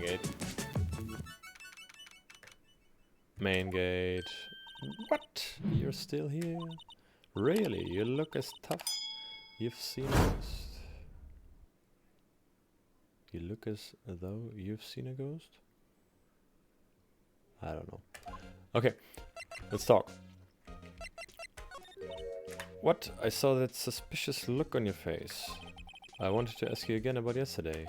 gate. Main gate. What? You're still here? Really? You look as tough. You've seen a ghost. You look as though you've seen a ghost? I don't know. Okay, let's talk. What? I saw that suspicious look on your face. I wanted to ask you again about yesterday.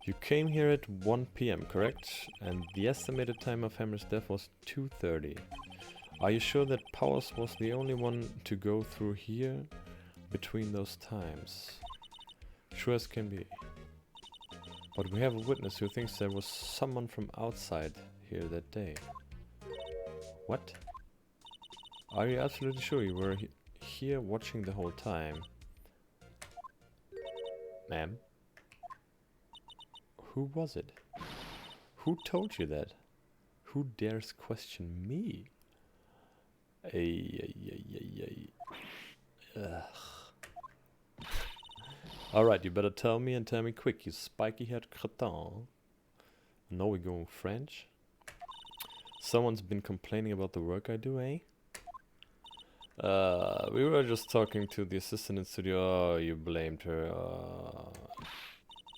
You came here at 1 PM, correct? And the estimated time of Hammer's death was 2:30. Are you sure that Powers was the only one to go through here between those times? Sure as can be. But we have a witness who thinks there was someone from outside here that day. What? Are you absolutely sure you were here watching the whole time? Ma'am? Who was it? Who told you that? Who dares question me? Alright, you better tell me and tell me quick, you spiky-haired cretin. Now we're going French. Someone's been complaining about the work I do, eh? We were just talking to the assistant in studio. Oh, you blamed her.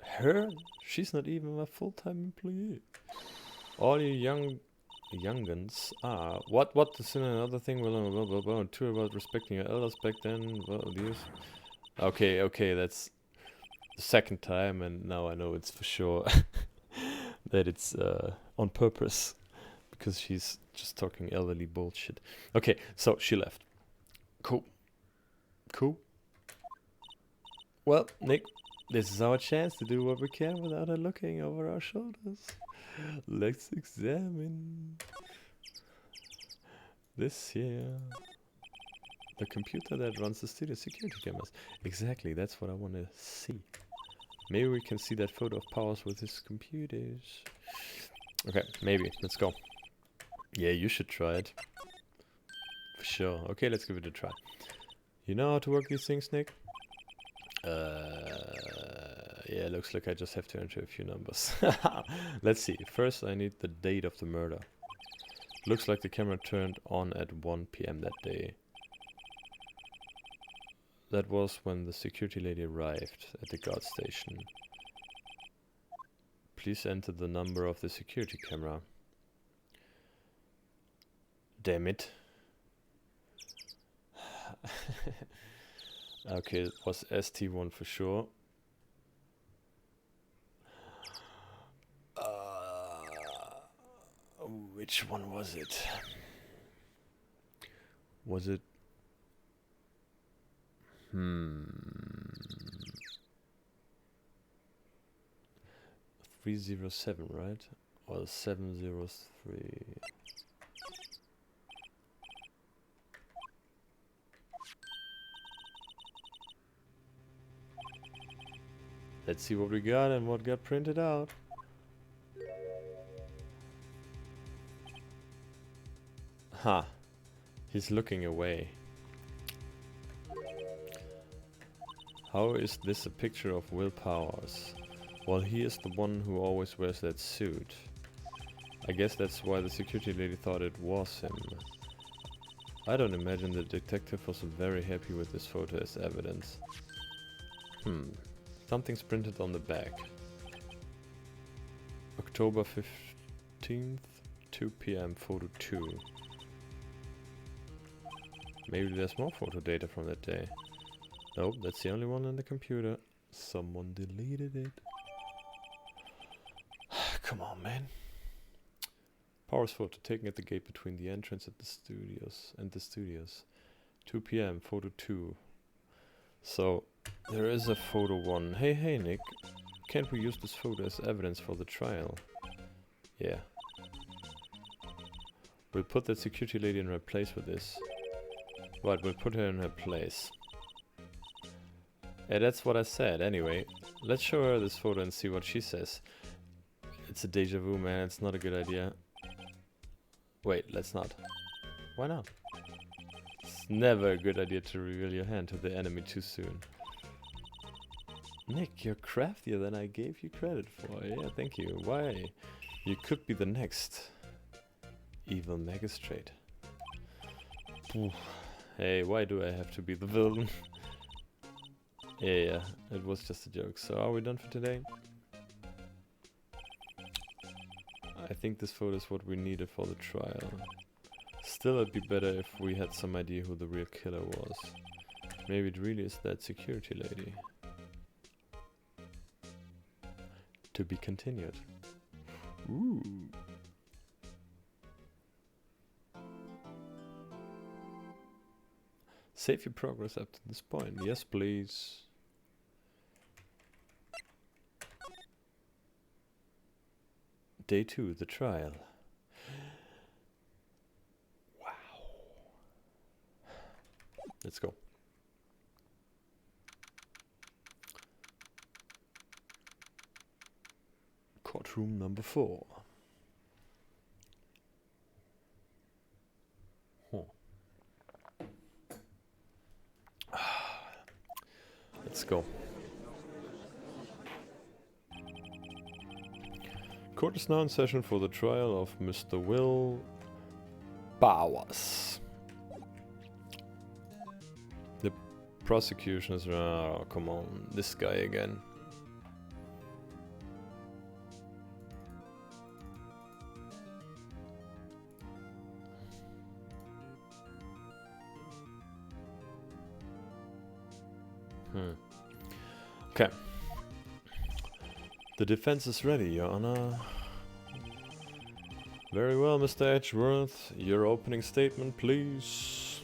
Her? She's not even a full-time employee. All you young'uns are. What is in another thing? Well, blah, blah, blah. Two about respecting your elders back then. Well, these. Okay, that's the second time, and now I know it's for sure that it's on purpose, because she's just talking elderly bullshit. Okay, so she left. Cool. Well, Nick, this is our chance to do what we can without her looking over our shoulders. Let's examine this here. The computer that runs the studio security cameras. Exactly, that's what I want to see. Maybe we can see that photo of Powers with his computers. Okay, maybe. Let's go. Yeah, you should try it. For sure. Okay, let's give it a try. You know how to work these things, Nick? Yeah, looks like I just have to enter a few numbers. Let's see. First, I need the date of the murder. Looks like the camera turned on at 1 PM that day. That was when the security lady arrived at the guard station. Please enter the number of the security camera. Damn it. Okay, it was ST1 for sure. Which one was it? Was it? 307, right? Or 703. Let's see what we got and what got printed out. Ha! He's looking away. How is this a picture of Will Powers? Well, he is the one who always wears that suit. I guess that's why the security lady thought it was him. I don't imagine the detective was very happy with this photo as evidence. Something's printed on the back. October 15th, 2 PM, photo 2. Maybe there's more photo data from that day. Nope, that's the only one on the computer. Someone deleted it. Come on, man. Powers photo taken at the gate between the entrance at the studios and the studios. 2 PM, photo 2. So, there is a photo 1. Hey, Nick. Can't we use this photo as evidence for the trial? Yeah. We'll put that security lady in her place with this. Right, we'll put her in her place. Yeah, that's what I said. Anyway, let's show her this photo and see what she says. It's a deja vu, man. It's not a good idea. Wait, let's not. Why not? It's never a good idea to reveal your hand to the enemy too soon. Nick, you're craftier than I gave you credit for. Yeah, thank you. Why? You could be the next evil magistrate. Ooh. Hey, why do I have to be the villain? Yeah, it was just a joke. So are we done for today? I think this photo is what we needed for the trial. Still, it'd be better if we had some idea who the real killer was. Maybe it really is that security lady. To be continued. Ooh. Save your progress up to this point. Yes, please. Day 2, the trial. Wow. Let's go. Courtroom number 4. Let's go. Court is now in session for the trial of Mr. Will Bowers. The prosecution is... Oh, come on, this guy again. Okay. The defense is ready, Your Honor. Very well, Mr. Edgeworth. Your opening statement, please.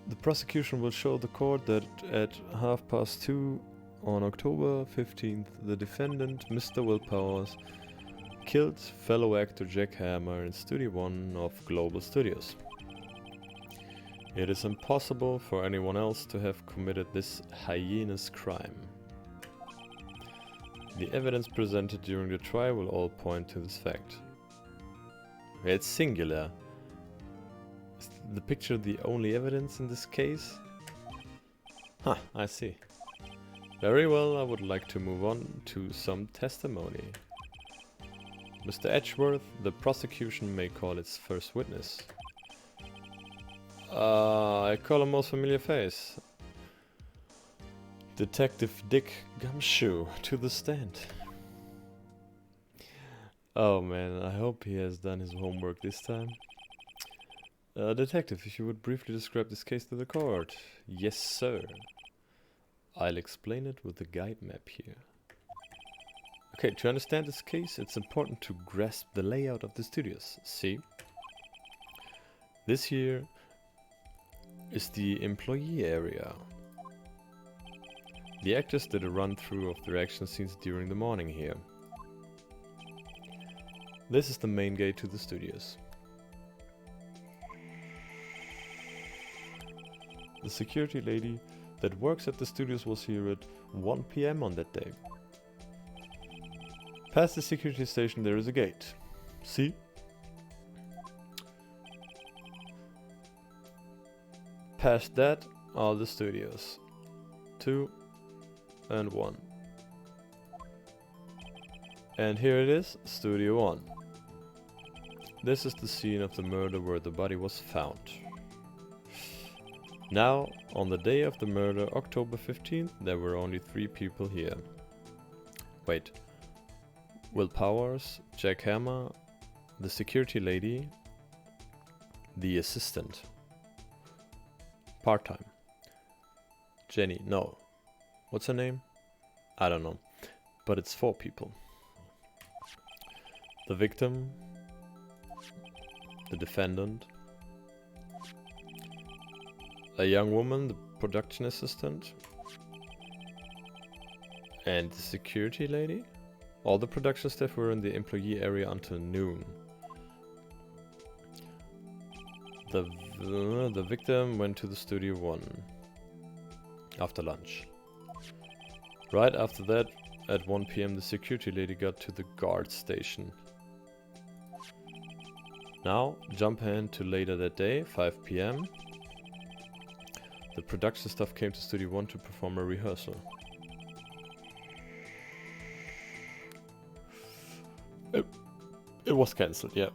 The prosecution will show the court that at 2:30 on October 15th, the defendant, Mr. Will Powers, killed fellow actor Jack Hammer in Studio 1 of Global Studios. It is impossible for anyone else to have committed this heinous crime. The evidence presented during the trial will all point to this fact. It's singular. Is the picture the only evidence in this case? Huh, I see. Very well, I would like to move on to some testimony. Mr. Edgeworth, the prosecution may call its first witness. I call a most familiar face. Detective Dick Gumshoe to the stand. Oh man, I hope he has done his homework this time. Detective, if you would briefly describe this case to the court. Yes, sir. I'll explain it with the guide map here. Okay, to understand this case, it's important to grasp the layout of the studios. See? This here is the employee area. The actors did a run-through of their action scenes during the morning here. This is the main gate to the studios. The security lady that works at the studios was here at 1 PM on that day. Past the security station there is a gate. See? Past that, all the studios. 2 and 1. And here it is, Studio 1. This is the scene of the murder where the body was found. Now, on the day of the murder, October 15th, there were only 3 people here. Wait. Will Powers, Jack Hammer, the security lady, the assistant. Part-time. Jenny, no. What's her name? I don't know. But it's 4 people. The victim, the defendant, a young woman, the production assistant, and the security lady. All the production staff were in the employee area until noon. The victim went to the Studio 1 after lunch. Right after that, at 1 PM, the security lady got to the guard station. Now, jump ahead to later that day, 5 p.m. The production staff came to Studio 1 to perform a rehearsal. It was cancelled, yeah.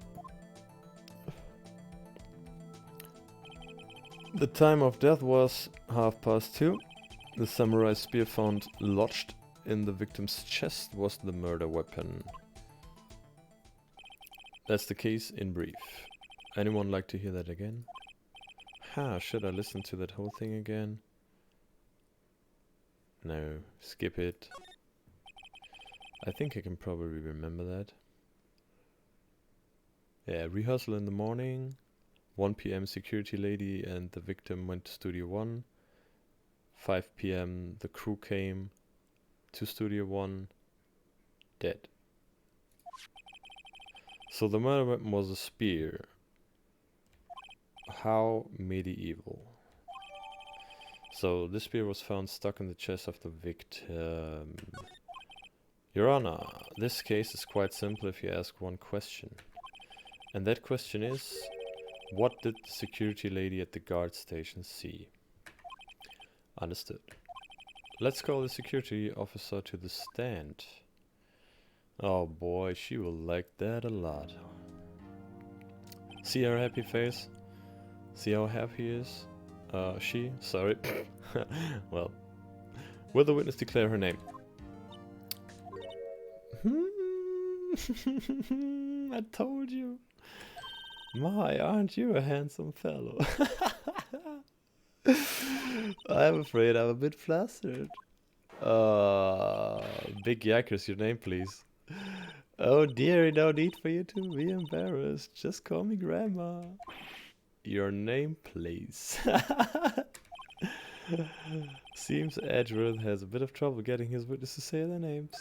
The time of death was 2:30. The samurai spear found lodged in the victim's chest was the murder weapon. That's the case in brief. Anyone like to hear that again? Should I listen to that whole thing again? No, skip it. I think I can probably remember that. Yeah, rehearsal in the morning. 1 p.m. security lady and the victim went to Studio 1. 5 p.m. the crew came to Studio 1. Dead. So the murder weapon was a spear. How medieval. So this spear was found stuck in the chest of the victim. Your Honor, this case is quite simple if you ask one question. And that question is, what did the security lady at the guard station see? Understood. Let's call the security officer to the stand. Oh boy, she will like that a lot. See her happy face? See how happy he is? Sorry. Well, will the witness declare her name? I told you. My, aren't you a handsome fellow? I'm afraid I'm a bit flustered. Big Yackers, your name please. Oh dearie, no need for you to be embarrassed. Just call me Grandma. Your name please. Seems Edgeworth has a bit of trouble getting his witness to say their names.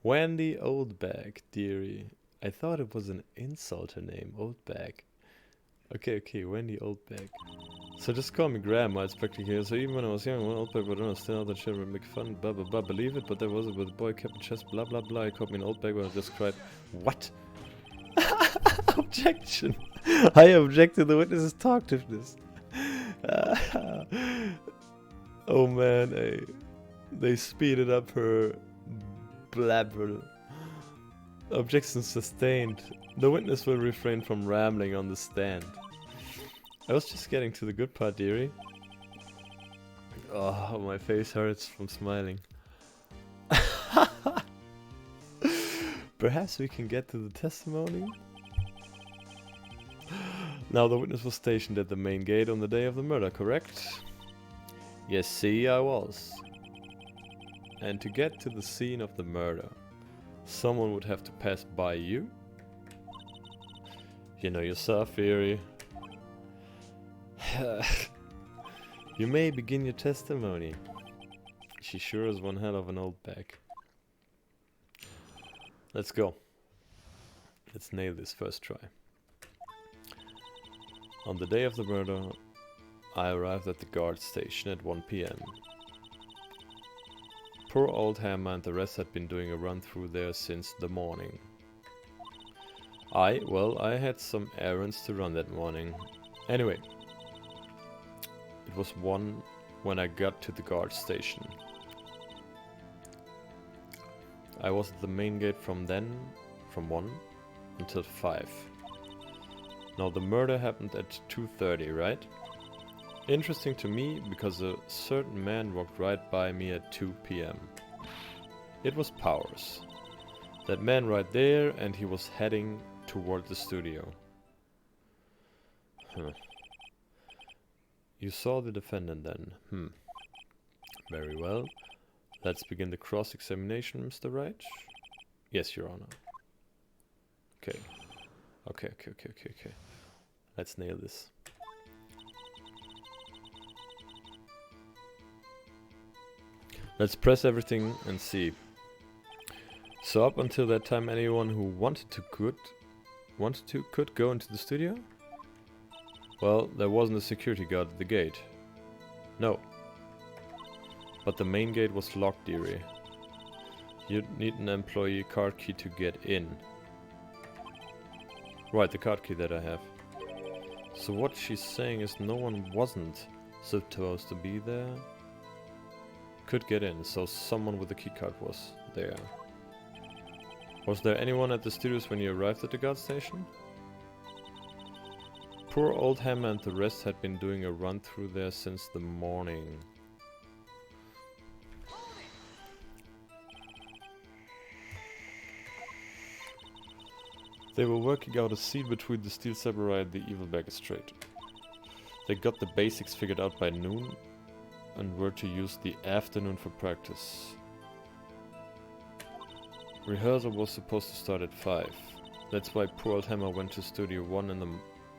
Wendy Oldbag, dearie. I thought it was an insulter name, Oldbag. Okay, Wendy Oldbag. So just call me Grandma, it's practically. So even when I was young, when Oldbag would understand other children make fun, blah blah blah, believe it, but there was it with a boy kept in chest, blah blah blah. He called me an Oldbag when I just cried. What? Objection! I object to the witness's talkativeness. Oh man, they speeded up her blabber. Objection sustained. The witness will refrain from rambling on the stand. I was just getting to the good part, dearie. Oh, my face hurts from smiling. Perhaps we can get to the testimony? Now the witness was stationed at the main gate on the day of the murder, correct? Yes, see, I was. And to get to the scene of the murder, someone would have to pass by you? You know yourself, Erie. You may begin your testimony. She sure is one hell of an old bag. Let's go. Let's nail this first try. On the day of the murder, I arrived at the guard station at 1 p.m. Poor old Hammer and the rest had been doing a run through there since the morning. I had some errands to run that morning. Anyway, it was 1 when I got to the guard station. I was at the main gate from 1 until 5. Now the murder happened at 2:30, right? Interesting to me because a certain man walked right by me at 2 p.m. It was Powers. That man right there, and he was heading toward the studio. You saw the defendant then? Very well. Let's begin the cross-examination, Mr. Wright. Yes, Your Honor. Okay. Let's nail this. Let's press everything and see. So up until that time, anyone who wanted to could go into the studio? Well, there wasn't a security guard at the gate. No. But the main gate was locked, dearie. You'd need an employee card key to get in. Right, the card key that I have. So what she's saying is no one wasn't supposed to be there. Could get in, so someone with a key card was there. Was there anyone at the studios when you arrived at the guard station? Poor old Hammer and the rest had been doing a run through there since the morning. They were working out a scene between the Steel Samurai and the Evil Magistrate. They got the basics figured out by noon and were to use the afternoon for practice. Rehearsal was supposed to start at 5. That's why poor old Hammer went to Studio 1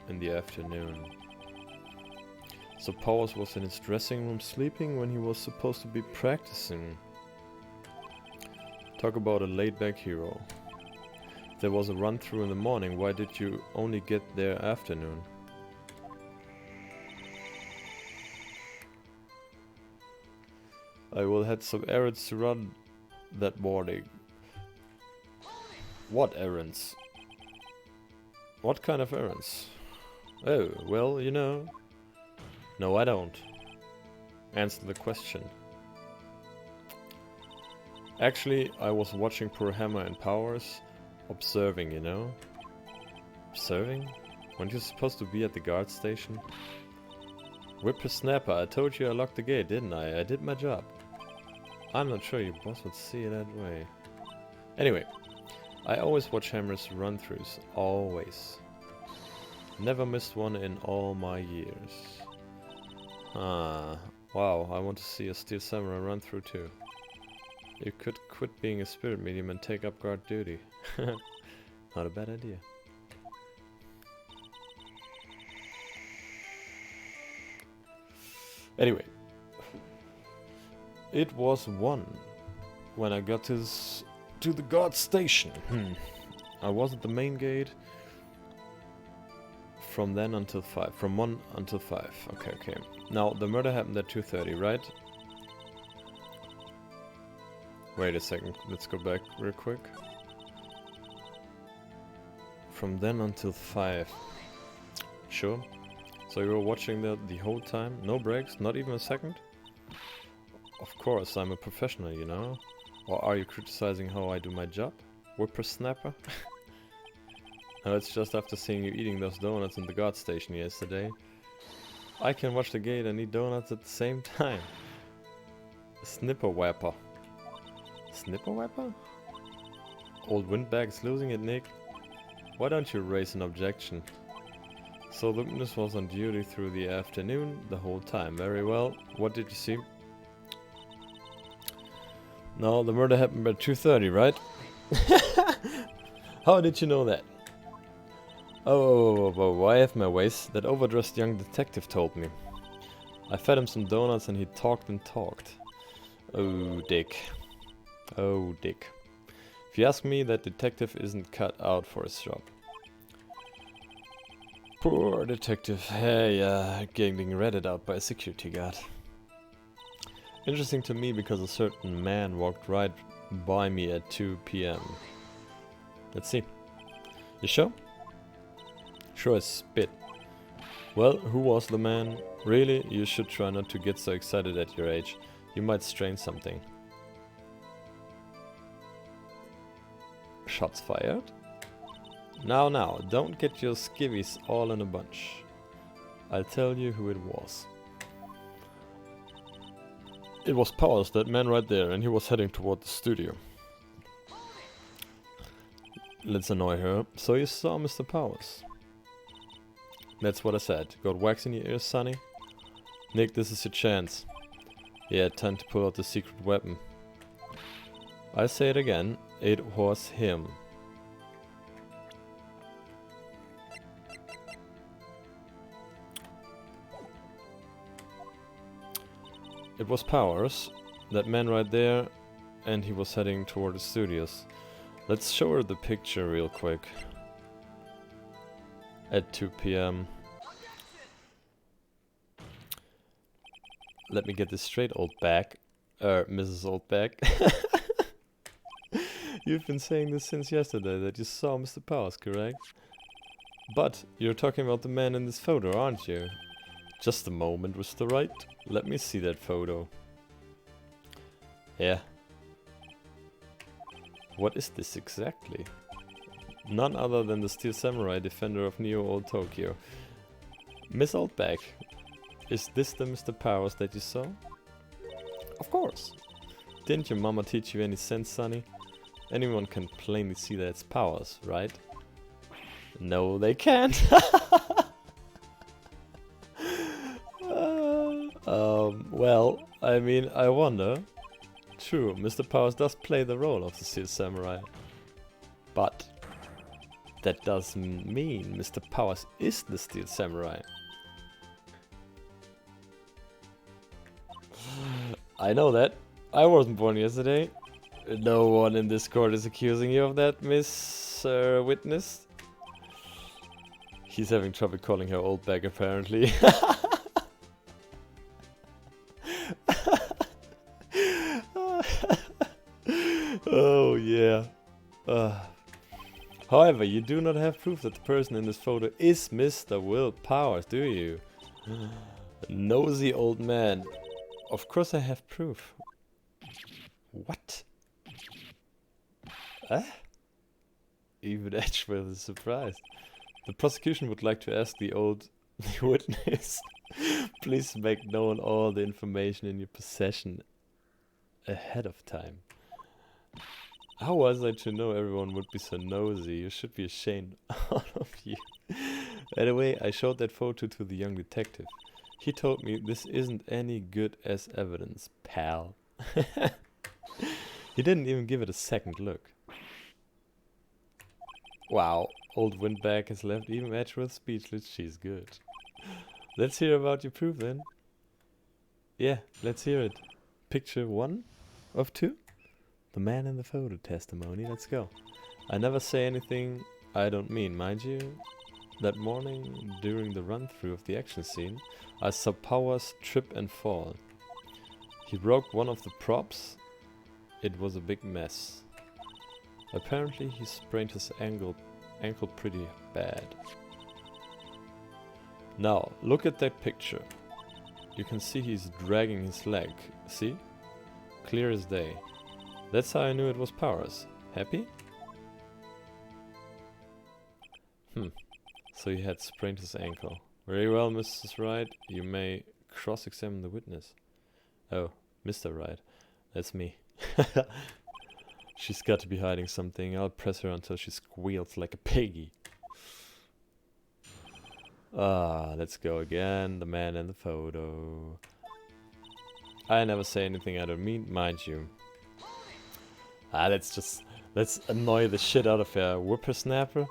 in the afternoon. So Powers was in his dressing room sleeping when he was supposed to be practicing. Talk about a laid-back hero. There was a run-through in the morning, why did you only get there afternoon? I will had some errands to run that morning. What errands? What kind of errands? Oh, well, you know. No, I don't. Answer the question. Actually, I was watching poor Hammer and Powers. Observing, you know? Observing? Weren't you supposed to be at the guard station? Whippersnapper, I told you I locked the gate, didn't I? I did my job. I'm not sure your boss would see it that way. Anyway, I always watch Hammer's run-throughs. Always. Never missed one in all my years. Ah, wow, I want to see a Steel Samurai run-through too. You could quit being a spirit medium and take up guard duty. Not a bad idea. Anyway, it was 1 when I got to the guard station. I was at the main gate from then until 5. From 1 until 5. Okay. Now, the murder happened at 2:30, right? Wait a second, let's go back real quick. From then until 5. Sure. So you were watching that the whole time? No breaks? Not even a second? Of course, I'm a professional, you know? Or are you criticizing how I do my job? Whippersnapper? No, it's just after seeing you eating those donuts in the guard station yesterday. I can watch the gate and eat donuts at the same time. Snipper whapper. Snipper whapper? Old windbag's losing it, Nick. Why don't you raise an objection? So the witness was on duty through the afternoon, the whole time. Very well. What did you see? No, the murder happened at 2:30, right? How did you know that? Oh, I have my ways. That overdressed young detective told me. I fed him some donuts and he talked and talked. Oh, Dick. Oh, Dick. If you ask me, that detective isn't cut out for his job. Poor detective. Hey, getting ratted out by a security guard. Interesting to me because a certain man walked right by me at 2 p.m. Let's see. You sure? Sure as spit. Well, who was the man? Really, you should try not to get so excited at your age. You might strain something. Shots fired? Now, don't get your skivvies all in a bunch. I'll tell you who it was. It was Powers, that man right there, and he was heading toward the studio. Let's annoy her. So you saw Mr. Powers? That's what I said. Got wax in your ears, sonny? Nick, this is your chance. Yeah, time to pull out the secret weapon. I say it again, it was him. It was Powers, that man right there, and he was heading toward the studios. Let's show her the picture real quick. At 2 p.m. Let me get this straight, Oldbag. Mrs. Oldbag. You've been saying this since yesterday, that you saw Mr. Powers, correct? But you're talking about the man in this photo, aren't you? Just a moment, Mr. Wright. Let me see that photo. Yeah. What is this exactly? None other than the Steel Samurai, defender of Neo Old Tokyo. Miss Oldbag, is this the Mr. Powers that you saw? Of course. Didn't your mama teach you any sense, sonny? Anyone can plainly see that it's Powers, right? No, they can't. Well, I mean, I wonder. True, Mr. Powers does play the role of the Steel Samurai. But that doesn't mean Mr. Powers is the Steel Samurai. I know that. I wasn't born yesterday. No one in this court is accusing you of that, Miss Witness. He's having trouble calling her Oldbag, apparently. Oh, yeah. However, you do not have proof that the person in this photo is Mr. Will Powers, do you? Nosy old man. Of course I have proof. What? Even Edgeworth is surprised. The prosecution would like to ask the old witness, please make known all the information in your possession ahead of time. How was I to know everyone would be so nosy? You should be ashamed, all of you. By the way, I showed that photo to the young detective. He told me this isn't any good as evidence, pal. He didn't even give it a second look. Wow, old Windbag has left even Edgeworth speechless. She's good. Let's hear about your proof then. Yeah, let's hear it. Picture 1 of 2? The man in the photo testimony, let's go. I never say anything I don't mean, mind you. That morning, during the run-through of the action scene, I saw Powers trip and fall. He broke one of the props. It was a big mess. Apparently he sprained his ankle pretty bad. Now, look at that picture. You can see he's dragging his leg, see? Clear as day. That's how I knew it was Powers. Happy? So he had sprained his ankle. Very well, Mrs. Wright. You may cross-examine the witness. Oh, Mr. Wright. That's me. She's got to be hiding something. I'll press her until she squeals like a piggy. Let's go again. The man in the photo. I never say anything I don't mean, mind you. Let's annoy the shit out of her. Whippersnapper?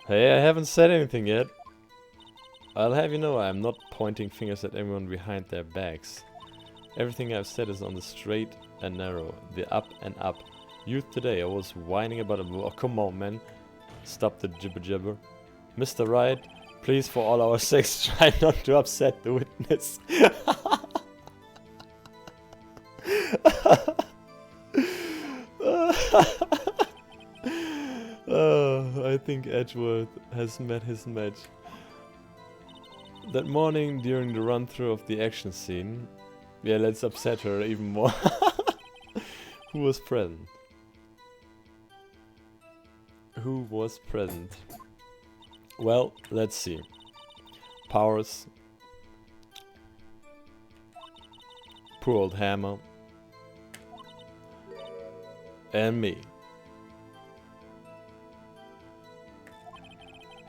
Hey, I haven't said anything yet. I'll have you know I'm not pointing fingers at anyone behind their backs. Everything I've said is on the straight and narrow, the up and up. Youth today, I was whining about a... Oh, come on, man. Stop the jibber-jabber. Mr. Wright, please, for all our sakes, try not to upset the witness. I think Edgeworth has met his match. That morning during the run-through of the action scene... Yeah, let's upset her even more. Who was present? Who was present? Well, let's see. Powers. Poor old Hammer. And me.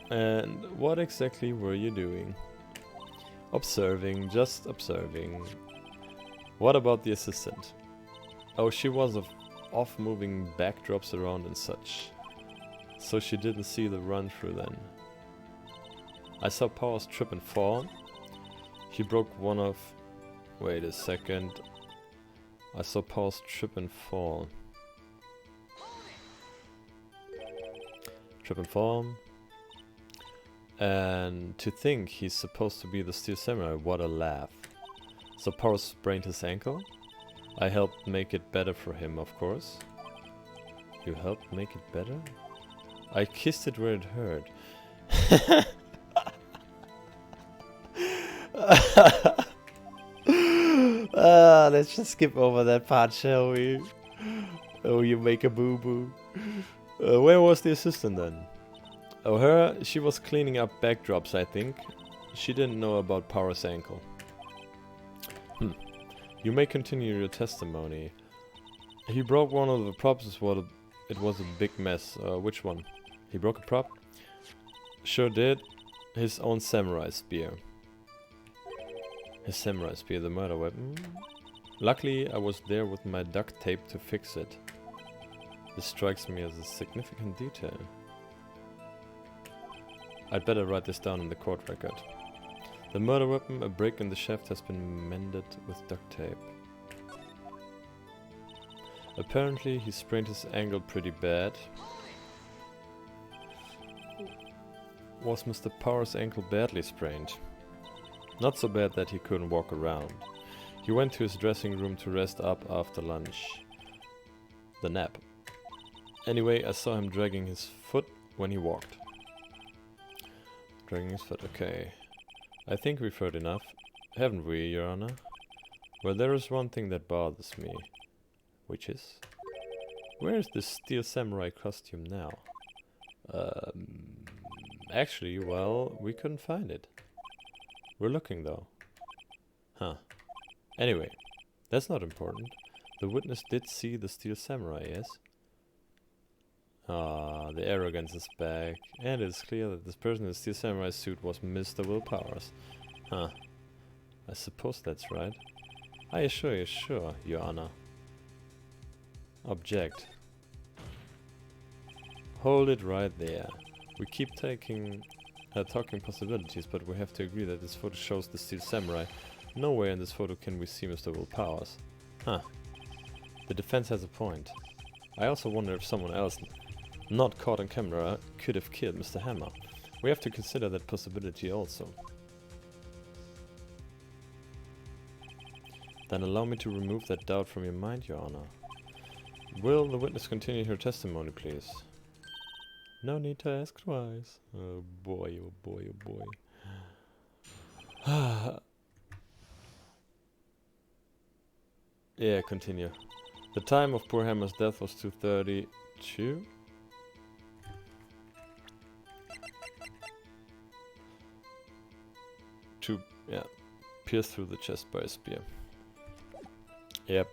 And what exactly were you doing? Observing, just observing. What about the assistant? Oh, she was off moving backdrops around and such. So she didn't see the run-through then. I saw Powers trip and fall. He broke one of... Wait a second. I saw Powers trip and fall. Trip and fall. And to think he's supposed to be the Steel Samurai, what a laugh. So Powers sprained his ankle. I helped make it better for him, of course. You helped make it better? I kissed it where it hurt. Let's just skip over that part, shall we? Oh, you make a boo-boo. Where was the assistant then? Oh, her? She was cleaning up backdrops, I think. She didn't know about Power's ankle. You may continue your testimony. He broke one of the props, it was a big mess. Which one? He broke a prop? Sure did. His own samurai spear. His samurai spear, the murder weapon. Luckily, I was there with my duct tape to fix it. This strikes me as a significant detail. I'd better write this down in the court record. The murder weapon, a break in the shaft, has been mended with duct tape. Apparently, he sprained his ankle pretty bad. Was Mr. Power's ankle badly sprained? Not so bad that he couldn't walk around. He went to his dressing room to rest up after lunch. The nap. Anyway, I saw him dragging his foot when he walked. Dragging his foot, okay. I think we've heard enough, haven't we, Your Honor? Well, there is one thing that bothers me. Which is? Where is this steel samurai costume now? Actually, well, we couldn't find it. We're looking though. Huh. Anyway, that's not important. The witness did see the steel samurai, yes? Ah, the arrogance is back. And it's clear that this person in the steel samurai suit was Mr. Will Powers. Huh. I suppose that's right. I assure you, sure, Your Honor. Object. Hold it right there. We keep talking possibilities, but we have to agree that this photo shows the steel samurai. Nowhere in this photo can we see Mr. Will Powers. Huh. The defense has a point. I also wonder if someone else, not caught on camera, could have killed Mr. Hammer. We have to consider that possibility also. Then allow me to remove that doubt from your mind, Your Honor. Will the witness continue her testimony, please? No need to ask twice. Oh boy, oh boy, oh boy. Yeah, continue. The time of poor Hammer's death was 2:32. Yeah, pierced through the chest by a spear. Yep.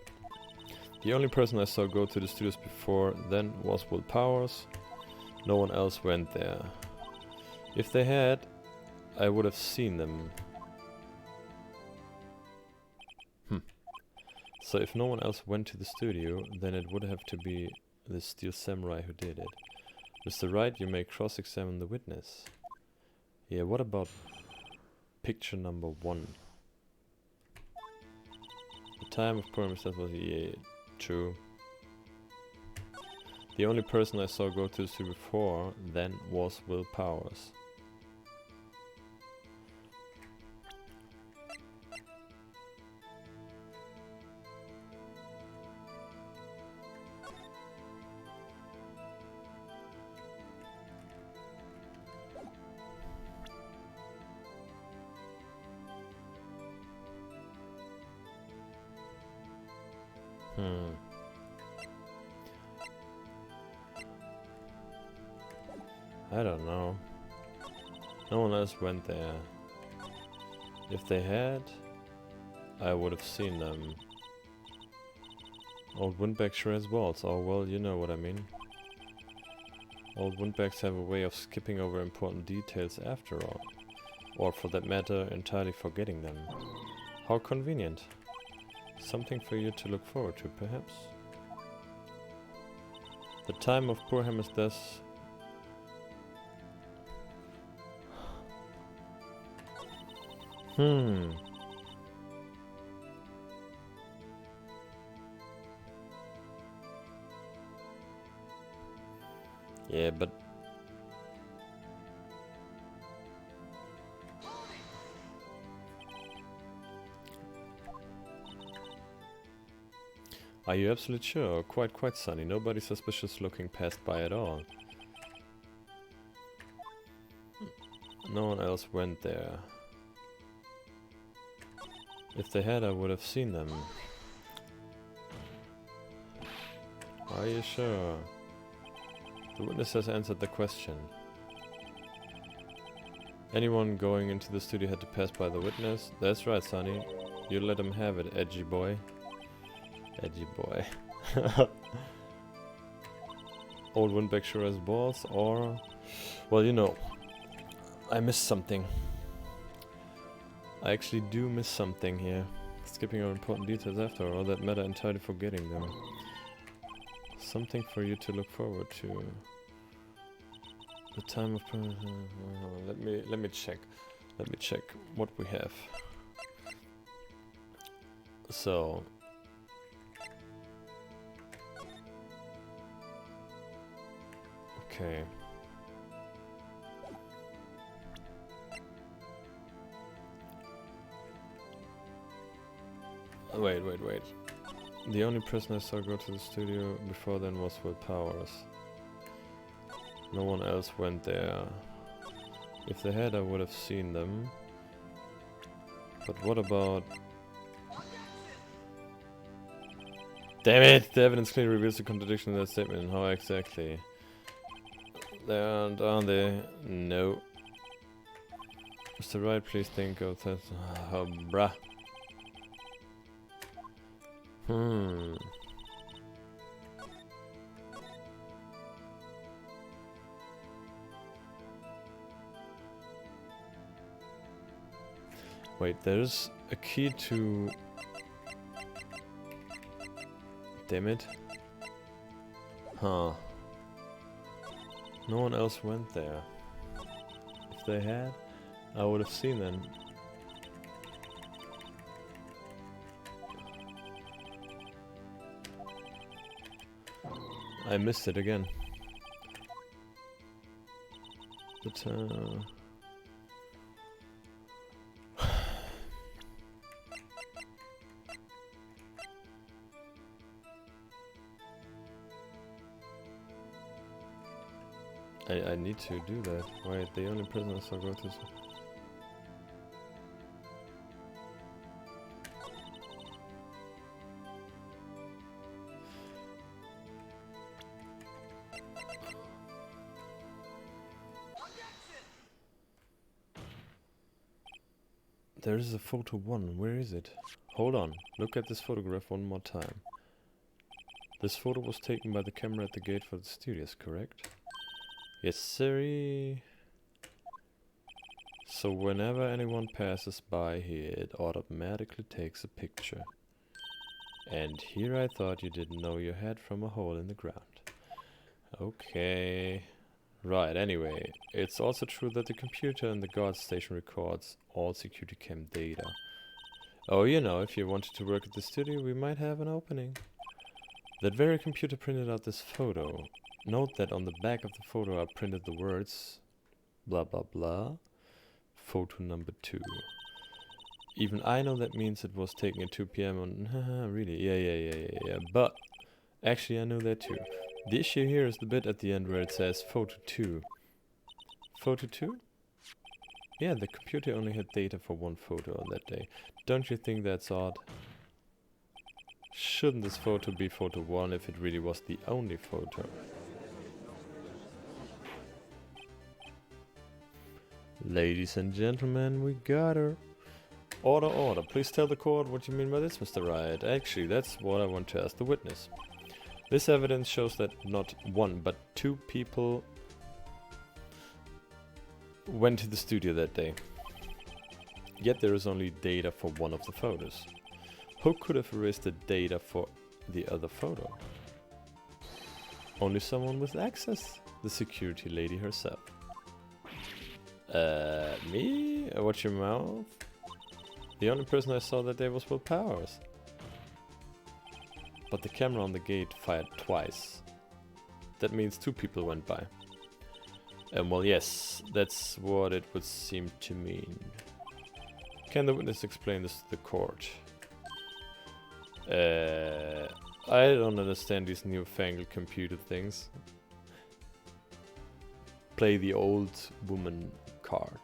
The only person I saw go to the studios before then was Will Powers. No one else went there. If they had, I would have seen them. So if no one else went to the studio, then it would have to be the steel samurai who did it. Mr. Wright, you may cross-examine the witness. Yeah, what about picture number 1? The time of poor Hammer's death was, yeah, true. The only person I saw go to the studio before then was Will Powers. I don't know. No one else went there. If they had, I would have seen them. Old windbags sure has balls. Oh well, you know what I mean. Old windbags have a way of skipping over important details after all. Or for that matter, entirely forgetting them. How convenient. Something for you to look forward to, perhaps? The time of poor Hammer's death. Yeah, but are you absolutely sure? Quite sunny. Nobody suspicious looking passed by at all. No one else went there. If they had, I would have seen them. Are you sure? The witness has answered the question. Anyone going into the studio had to pass by the witness? That's right, Sonny. You let him have it, edgy boy. Edgy boy. Old Windbag sure has balls, or... Well, you know, I missed something. I actually do miss something here. Skipping over important details after all that matter, entirely forgetting them. Something for you to look forward to. The time of let me check. Let me check what we have. So okay. Wait. The only person I saw go to the studio before then was Will Powers. No one else went there. If they had, I would have seen them. But what about... Damn it! The evidence clearly reveals the contradiction in that statement. And how exactly? They aren't, are they? No. Mr. Wright, please think of that. Oh, bruh. Wait, there's a key to... Damn it. Huh. No one else went there. If they had, I would have seen them. I missed it again. But I need to do that. Wait, the only prisoners I go to... There is a photo 1. Where is it? Hold on. Look at this photograph one more time. This photo was taken by the camera at the gate for the studios, correct? Yes, sirree. So whenever anyone passes by here, it automatically takes a picture. And here I thought you didn't know your head from a hole in the ground. Okay. Right, anyway, it's also true that the computer in the guard station records all security cam data. Oh, you know, if you wanted to work at the studio, we might have an opening. That very computer printed out this photo. Note that on the back of the photo are printed the words blah blah blah, photo number 2. Even I know that means it was taken at 2 PM on... really? Yeah. But actually I know that too. The issue here is the bit at the end where it says photo 2. Photo 2? Yeah, the computer only had data for one photo on that day. Don't you think that's odd? Shouldn't this photo be photo 1 if it really was the only photo? Ladies and gentlemen, we got her. Order, order. Please tell the court what you mean by this, Mr. Wright. Actually, that's what I want to ask the witness. This evidence shows that not 1, but 2 people went to the studio that day. Yet there is only data for one of the photos. Who could have erased the data for the other photo? Only someone with access. The security lady herself. Me? Watch your mouth? The only person I saw that day was Will Powers. But the camera on the gate fired twice. That means 2 people went by. Well, yes, that's what it would seem to mean. Can the witness explain this to the court? I don't understand these newfangled computer things. Play the old woman card.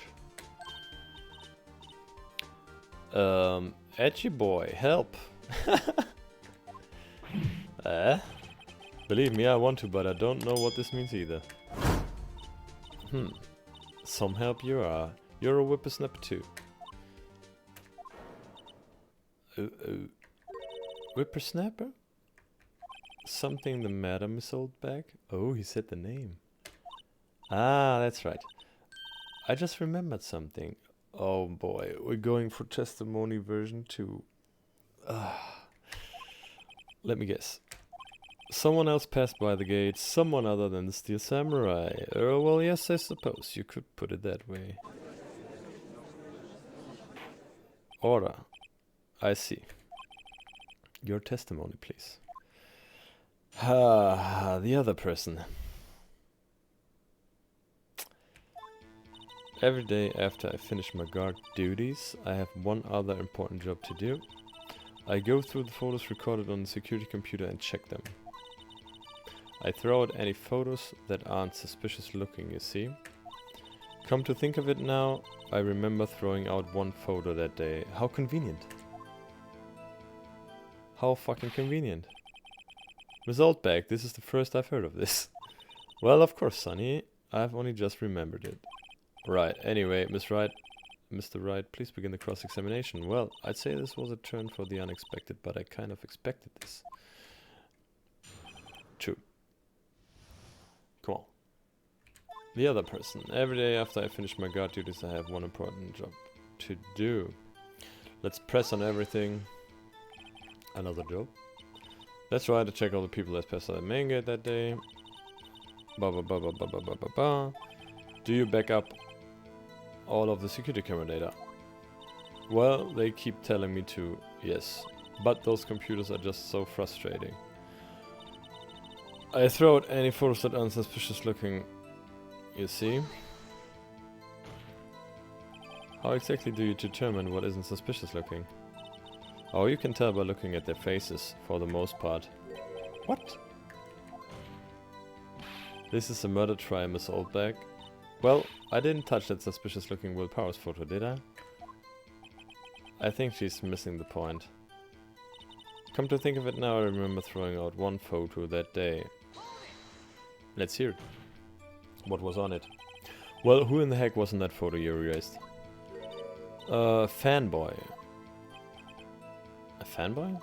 Edgy boy, help. Believe me, I want to, but I don't know what this means either. Some help you are. You're a whippersnapper too. Whippersnapper? Something the matter, Miss Oldbag? Oh, he said the name. Ah, that's right. I just remembered something. Oh boy, we're going for testimony version 2. Let me guess. Someone else passed by the gate, someone other than the Steel Samurai. Well, yes, I suppose you could put it that way. Order. I see. Your testimony, please. The other person. Every day after I finish my guard duties, I have one other important job to do. I go through the photos recorded on the security computer and check them. I throw out any photos that aren't suspicious looking, you see. Come to think of it now, I remember throwing out one photo that day. How convenient. How fucking convenient. Miss Oldbag, this is the first I've heard of this. Well, of course, Sonny. I've only just remembered it. Right, anyway, Mr. Wright, please begin the cross-examination. Well, I'd say this was a turn for the unexpected, but I kind of expected this. True. Come on. The other person. Every day after I finish my guard duties, I have one important job to do. Let's press on everything. Another job. That's right, I check all the people that passed out the main gate that day. Do you back up all of the security camera data? Well, they keep telling me to, yes. But those computers are just so frustrating. I throw out any photos that aren't suspicious looking, you see. How exactly do you determine what isn't suspicious looking? Oh, you can tell by looking at their faces, for the most part. What? This is a murder trial, Miss Oldbag. Well, I didn't touch that suspicious looking Will Powers photo, did I? I think she's missing the point. Come to think of it now, I remember throwing out one photo that day. Let's hear it. What was on it? Well, who in the heck was in that photo you erased? Fanboy. A fanboy?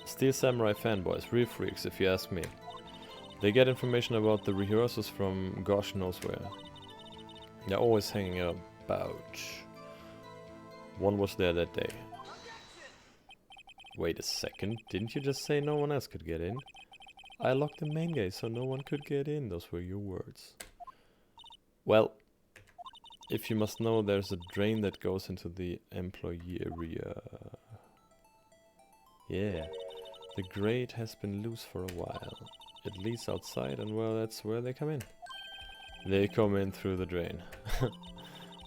Steel Samurai fanboys, real freaks if you ask me. They get information about the rehearsals from gosh knows where. They're always hanging about. One was there that day. Wait a second, didn't you just say no one else could get in? I locked the main gate so no one could get in, those were your words. Well, if you must know, there's a drain that goes into the employee area. Yeah, the grate has been loose for a while. It leads outside and well, that's where they come in. They come in through the drain.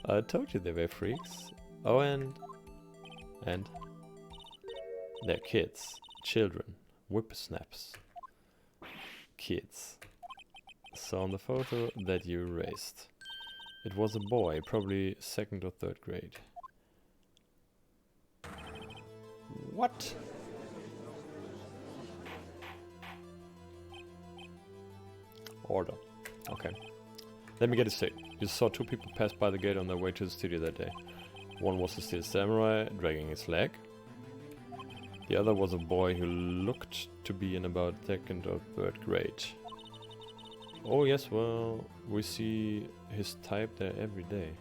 I told you they were freaks. Oh, and they're kids, children, whippersnaps. Kids. So on the photo that you erased, it was a boy, probably 2nd or 3rd grade. What? Order. Okay. Let me get it straight. You saw 2 people pass by the gate on their way to the studio that day. One was the Steel Samurai, dragging his leg. The other was a boy who looked to be in about 2nd or 3rd grade. Oh yes, well, we see his type there every day.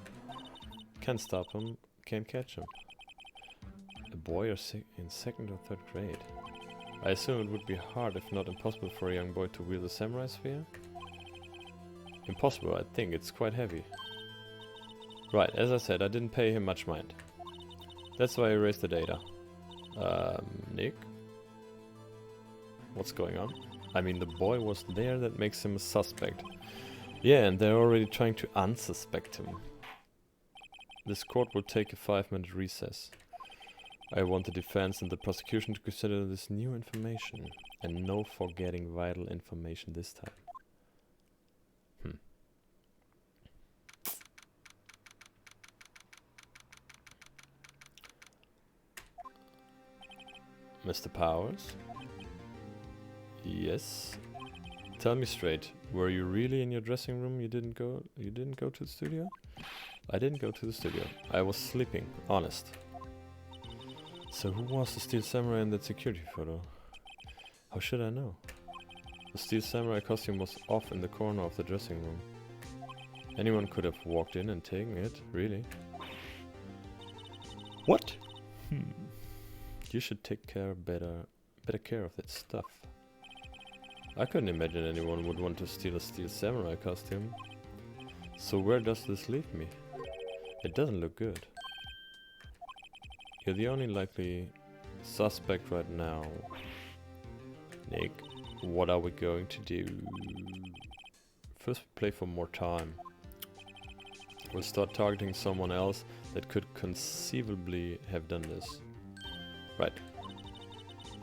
Can't stop him, can't catch him. A boy in 2nd or 3rd grade. I assume it would be hard, if not impossible, for a young boy to wield a samurai sphere? Impossible, I think. It's quite heavy. Right, as I said, I didn't pay him much mind. That's why I erased the data. Nick? What's going on? I mean, the boy was there, that makes him a suspect. Yeah, and they're already trying to unsuspect him. This court will take a 5-minute recess. I want the defense and the prosecution to consider this new information. And no forgetting vital information this time. Mr. Powers? Yes. Tell me straight, were you really in your dressing room? You didn't go to the studio? I didn't go to the studio. I was sleeping, honest. So who was the Steel Samurai in that security photo? How should I know? The Steel Samurai costume was off in the corner of the dressing room. Anyone could have walked in and taken it, really. What? You should take better care of that stuff. I couldn't imagine anyone would want to steal a Steel Samurai costume. So where does this leave me? It doesn't look good. You're the only likely suspect right now. Nick, what are we going to do? First we play for more time. We'll start targeting someone else that could conceivably have done this. Right.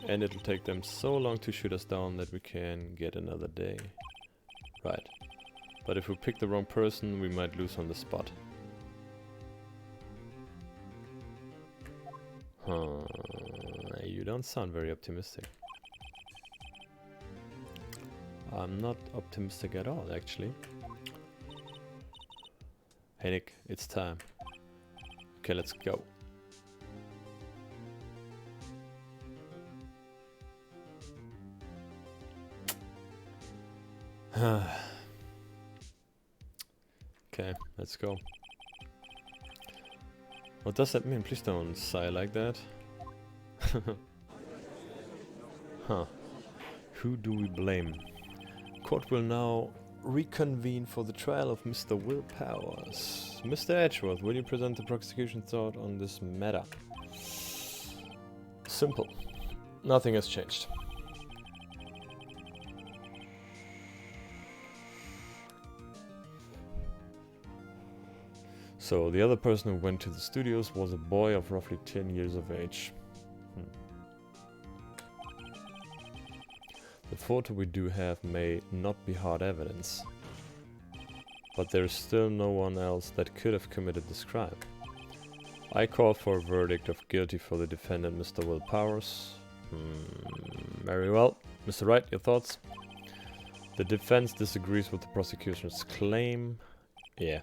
And it'll take them so long to shoot us down that we can get another day. Right. But if we pick the wrong person, we might lose on the spot. Huh. You don't sound very optimistic. I'm not optimistic at all, actually. Hey Nick, it's time. Okay, let's go. Okay, let's go. What does that mean? Please don't sigh like that. Huh. Who do we blame? Court will now reconvene for the trial of Mr. Will Powers. Mr. Edgeworth, will you present the prosecution's thought on this matter? Simple. Nothing has changed. So, the other person who went to the studios was a boy of roughly 10 years of age. The photo we do have may not be hard evidence, but there is still no one else that could have committed this crime. I call for a verdict of guilty for the defendant, Mr. Will Powers. Very well. Mr. Wright, your thoughts? The defense disagrees with the prosecution's claim. Yeah.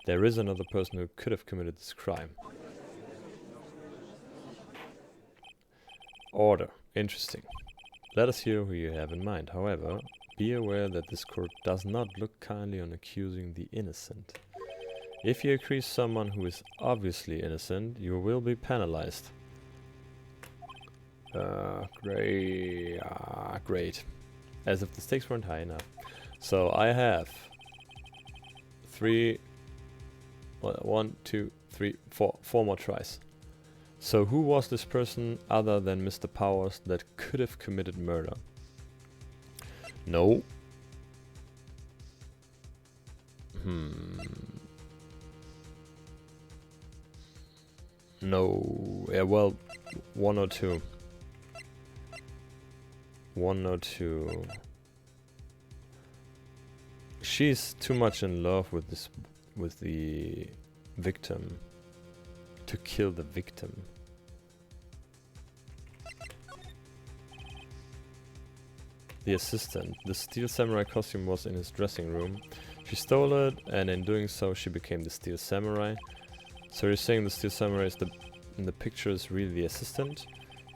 There is another person who could have committed this crime. Order. Interesting. Let us hear who you have in mind. However, be aware that this court does not look kindly on accusing the innocent. If you accuse someone who is obviously innocent, you will be penalized. Great. As if the stakes weren't high enough. So I have 4 more tries. So who was this person other than Mr. Powers that could have committed murder? No. No. Yeah, well, 1 or 2. 1 or 2. She's too much in love with the victim to kill the victim. The assistant. The Steel Samurai costume was in his dressing room. She stole it, and in doing so she became the Steel Samurai. So you're saying the Steel Samurai in the picture is really the assistant?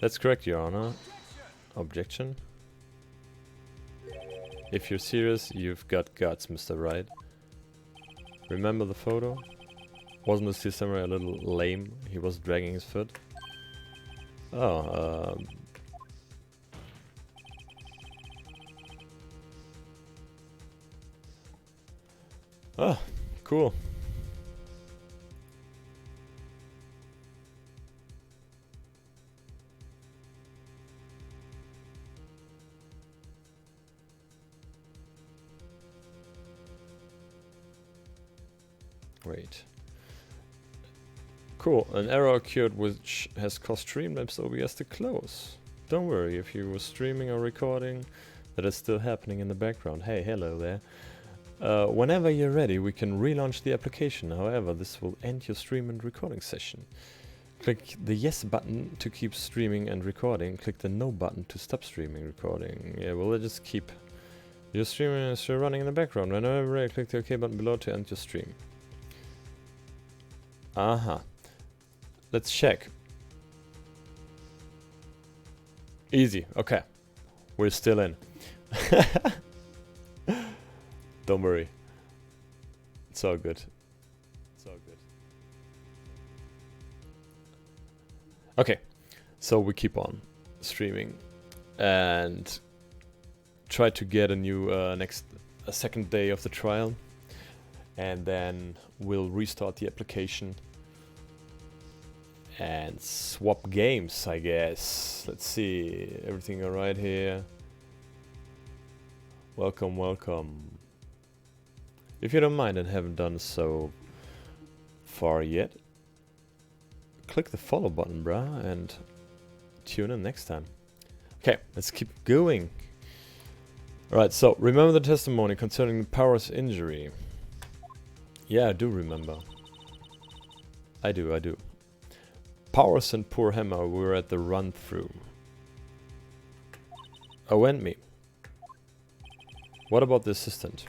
That's correct, Your Honor. Objection? If you're serious, you've got guts, Mr. Wright. Remember the photo? Wasn't the Steel Samurai a little lame? He was dragging his foot. Oh, oh, cool. Wait. Cool, an error occurred which has caused Streamlabs OBS to close. Don't worry, if you were streaming or recording, that is still happening in the background. Hey, hello there. Whenever you're ready, we can relaunch the application. However, this will end your stream and recording session. Click the yes button to keep streaming and recording. Click the no button to stop streaming recording. Yeah, well, let's just keep your streaming is still running in the background. Whenever I click the OK button below to end your stream. Let's check. Easy. Okay. We're still in. Don't worry. It's all good. It's all good. Okay. So we keep on streaming and try to get a new a second day of the trial, and then we'll restart the application and swap games, I guess. Let's see, everything alright here? Welcome, welcome. If you don't mind and haven't done so far yet, click the follow button, brah, and tune in next time. Okay, let's keep going. Alright, so remember the testimony concerning Power's injury. Yeah, I do remember. I do. Powers and poor Hammer were at the run-through. Oh, and me. What about the assistant?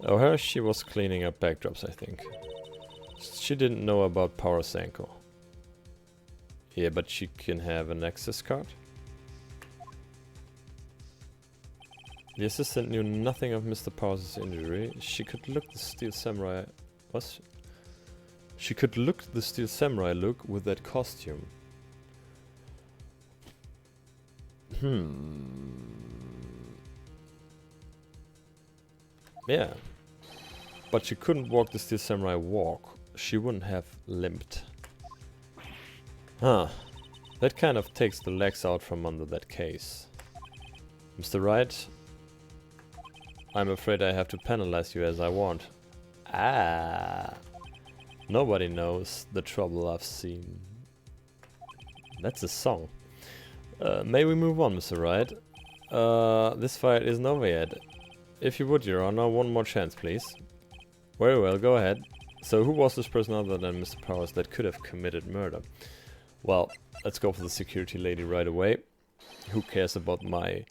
Oh, her, she was cleaning up backdrops, I think. She didn't know about Power's ankle. Yeah, but she can have an access card. The assistant knew nothing of Mr. Powers' injury. She could look the Steel Samurai... What? She could look the Steel Samurai look with that costume. Yeah. But she couldn't walk the Steel Samurai walk. She wouldn't have limped. Huh. That kind of takes the legs out from under that case. Mr. Wright, I'm afraid I have to penalize you as I want. Ah. Nobody knows the trouble I've seen. That's a song. May we move on, Mr. Wright? This fight isn't over yet. If you would, Your Honor, one more chance, please. Very well, go ahead. So who was this person other than Mr. Powers that could have committed murder? Well, let's go for the security lady right away. Who cares about my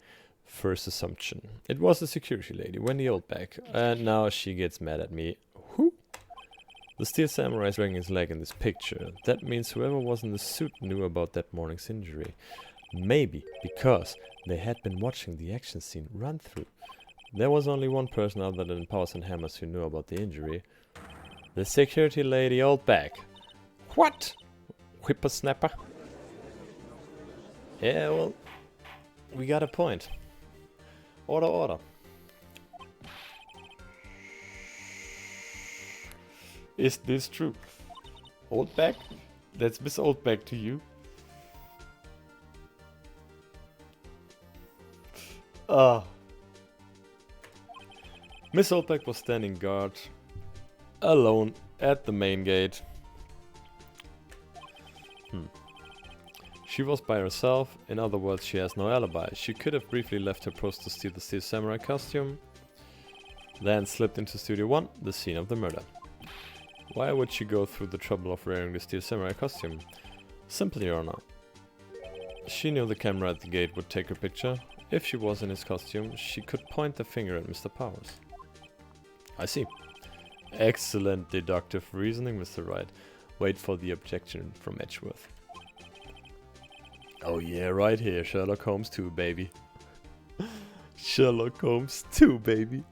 first assumption? It was the security lady, Wendy Oldbag. And now she gets mad at me. Who? The Steel Samurai is dragging his leg in this picture. That means whoever was in the suit knew about that morning's injury. Maybe because they had been watching the action scene run through. There was only one person other than Powers and Hammers who knew about the injury. The security lady Oldbag. What? Whippersnapper? Yeah, well, we got a point. Order, order. Is this true? Oldbag? That's Miss Oldbag to you. Miss Oldbag was standing guard alone at the main gate. She was by herself, in other words, she has no alibi. She could have briefly left her post to steal the Steel Samurai costume, then slipped into Studio 1, the scene of the murder. Why would she go through the trouble of wearing the Steel Samurai costume? Simply, Your Honor. She knew the camera at the gate would take her picture. If she was in his costume, she could point the finger at Mr. Powers. I see. Excellent deductive reasoning, Mr. Wright. Wait for the objection from Edgeworth. Oh yeah, right here. Sherlock Holmes 2, baby. Sherlock Holmes 2, baby.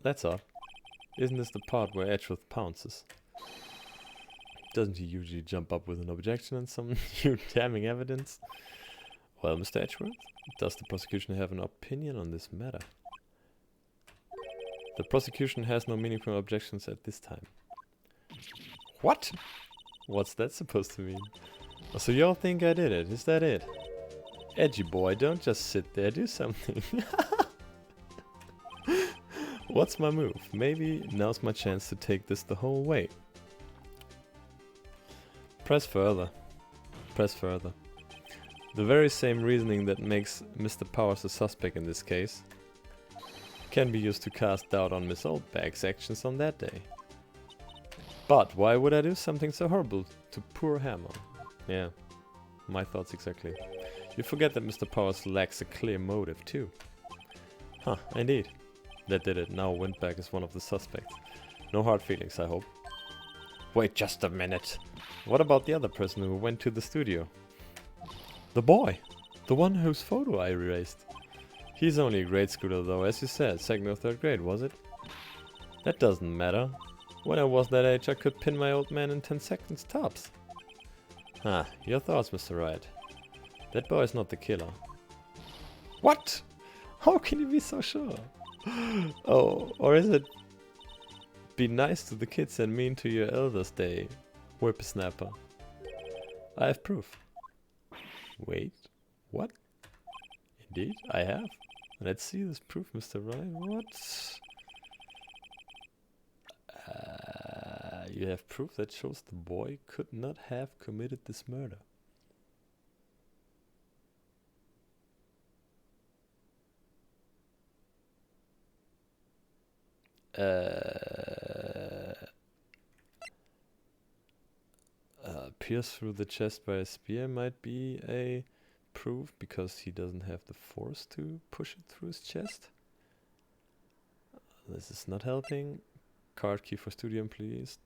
That's odd. Isn't this the part where Edgeworth pounces? Doesn't he usually jump up with an objection and some new damning evidence? Well, Mr. Edgeworth, does the prosecution have an opinion on this matter? The prosecution has no meaningful objections at this time. What? What's that supposed to mean? Oh, so y'all think I did it, is that it? Edgy boy, don't just sit there, do something. What's my move? Maybe now's my chance to take this the whole way. Press further. Press further. The very same reasoning that makes Mr. Powers a suspect in this case can be used to cast doubt on Miss Oldbag's actions on that day. But why would I do something so horrible to poor Hammer? Yeah, my thoughts exactly. You forget that Mr. Powers lacks a clear motive too. Huh, indeed. That did it. Now Windbag is one of the suspects. No hard feelings, I hope. Wait just a minute. What about the other person who went to the studio? The boy! The one whose photo I erased. He's only a grade schooler though, as you said. 2nd or 3rd grade, was it? That doesn't matter. When I was that age, I could pin my old man in 10 seconds tops. Ah, your thoughts, Mr. Wright. That boy is not the killer. What? How can you be so sure? Oh, or is it... Be nice to the kids and mean to your elders, day, whippersnapper. I have proof. Wait, what? Indeed, I have. Let's see this proof, Mr. Wright. What? You have proof that shows the boy could not have committed this murder. Pierced through the chest by a spear might be a proof because he doesn't have the force to push it through his chest. This is not helping. Card key for studio employees.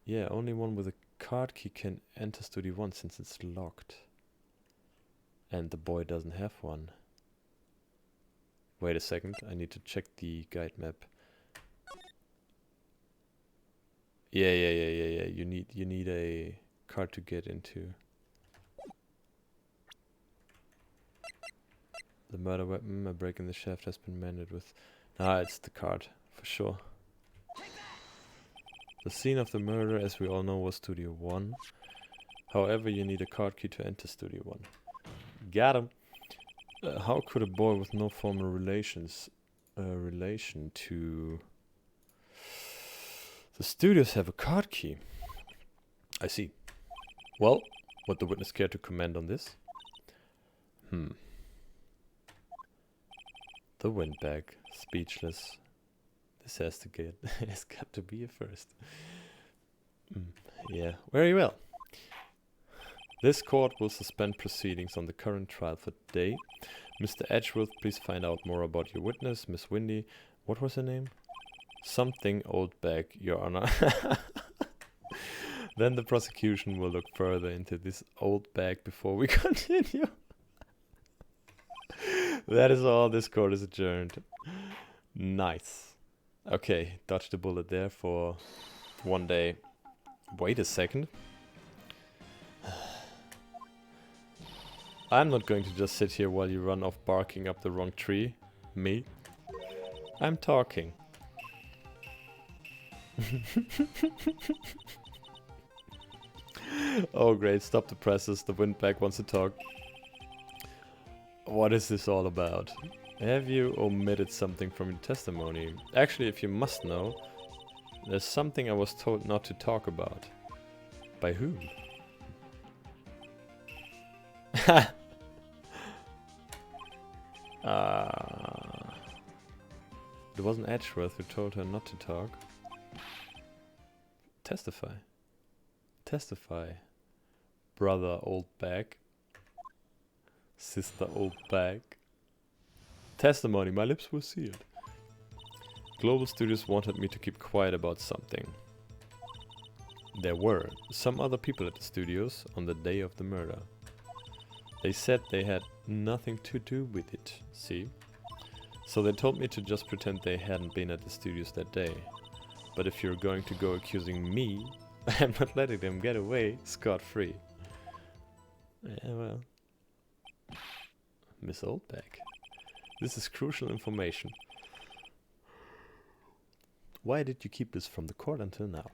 Yeah, only one with a card key can enter Studio 1 since it's locked. And the boy doesn't have one. Wait a second, I need to check the guide map. Yeah. You need a card to get into. The murder weapon, a break in the shaft has been mended with... Ah, it's the card, for sure. The scene of the murder, as we all know, was Studio 1. However, you need a card key to enter Studio 1. Got him! How could a boy with no formal relation to... The studios have a card key. I see. Well, would the witness care to comment on this? The Windbag, speechless. This has got to be a first. Yeah, very well. This court will suspend proceedings on the current trial for today. Mr. Edgeworth, please find out more about your witness, Miss Wendy. What was her name? Something Oldbag, Your Honor. Then the prosecution will look further into this Oldbag before we continue. That is all. This court is adjourned. Nice. Okay, dodged a bullet there for one day. Wait a second. I'm not going to just sit here while you run off barking up the wrong tree. Me. I'm talking. Oh great, stop the presses. The Windbag wants to talk. What is this all about? Have you omitted something from your testimony? Actually, if you must know, there's something I was told not to talk about. By whom? It wasn't Edgeworth who told her not to talk. Testify. Testify. Brother Oldbag. Sister Oldbag. Testimony, my lips were sealed. Global Studios wanted me to keep quiet about something. There were some other people at the studios on the day of the murder. They said they had nothing to do with it, see? So they told me to just pretend they hadn't been at the studios that day. But if you're going to go accusing me, I'm not letting them get away scot-free. Yeah, well. Miss Oldbag. This is crucial information. Why did you keep this from the court until now?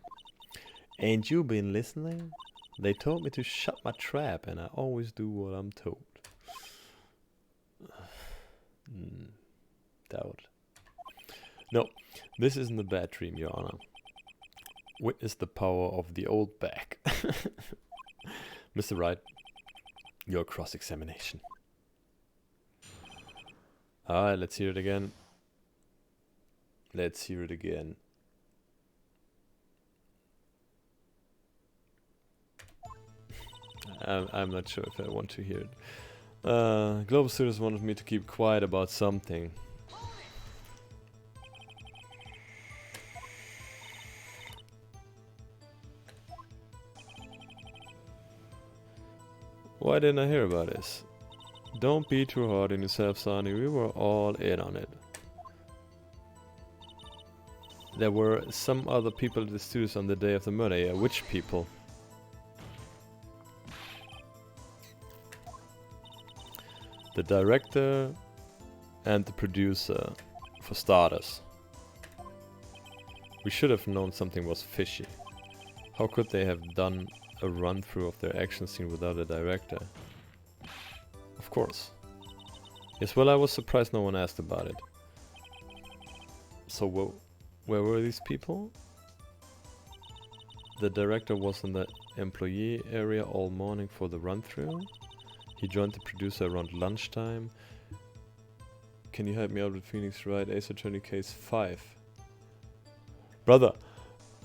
Ain't you been listening? They told me to shut my trap and I always do what I'm told. Doubt. No, this isn't a bad dream, Your Honor. Witness the power of the Oldbag. Mr. Wright, your cross-examination. Alright, let's hear it again. Let's hear it again. I'm not sure if I want to hear it. Global Studios wanted me to keep quiet about something. Why didn't I hear about this? Don't be too hard on yourself, Sonny. We were all in on it. There were some other people at the studios on the day of the murder. Yeah, which people? The director and the producer, for starters. We should have known something was fishy. How could they have done a run-through of their action scene without a director? Of course. Yes, well, I was surprised no one asked about it. So where were these people? The director was in the employee area all morning for the run-through. He joined the producer around lunchtime. Can you help me out with Phoenix Wright Ace Attorney Case 5? Brother,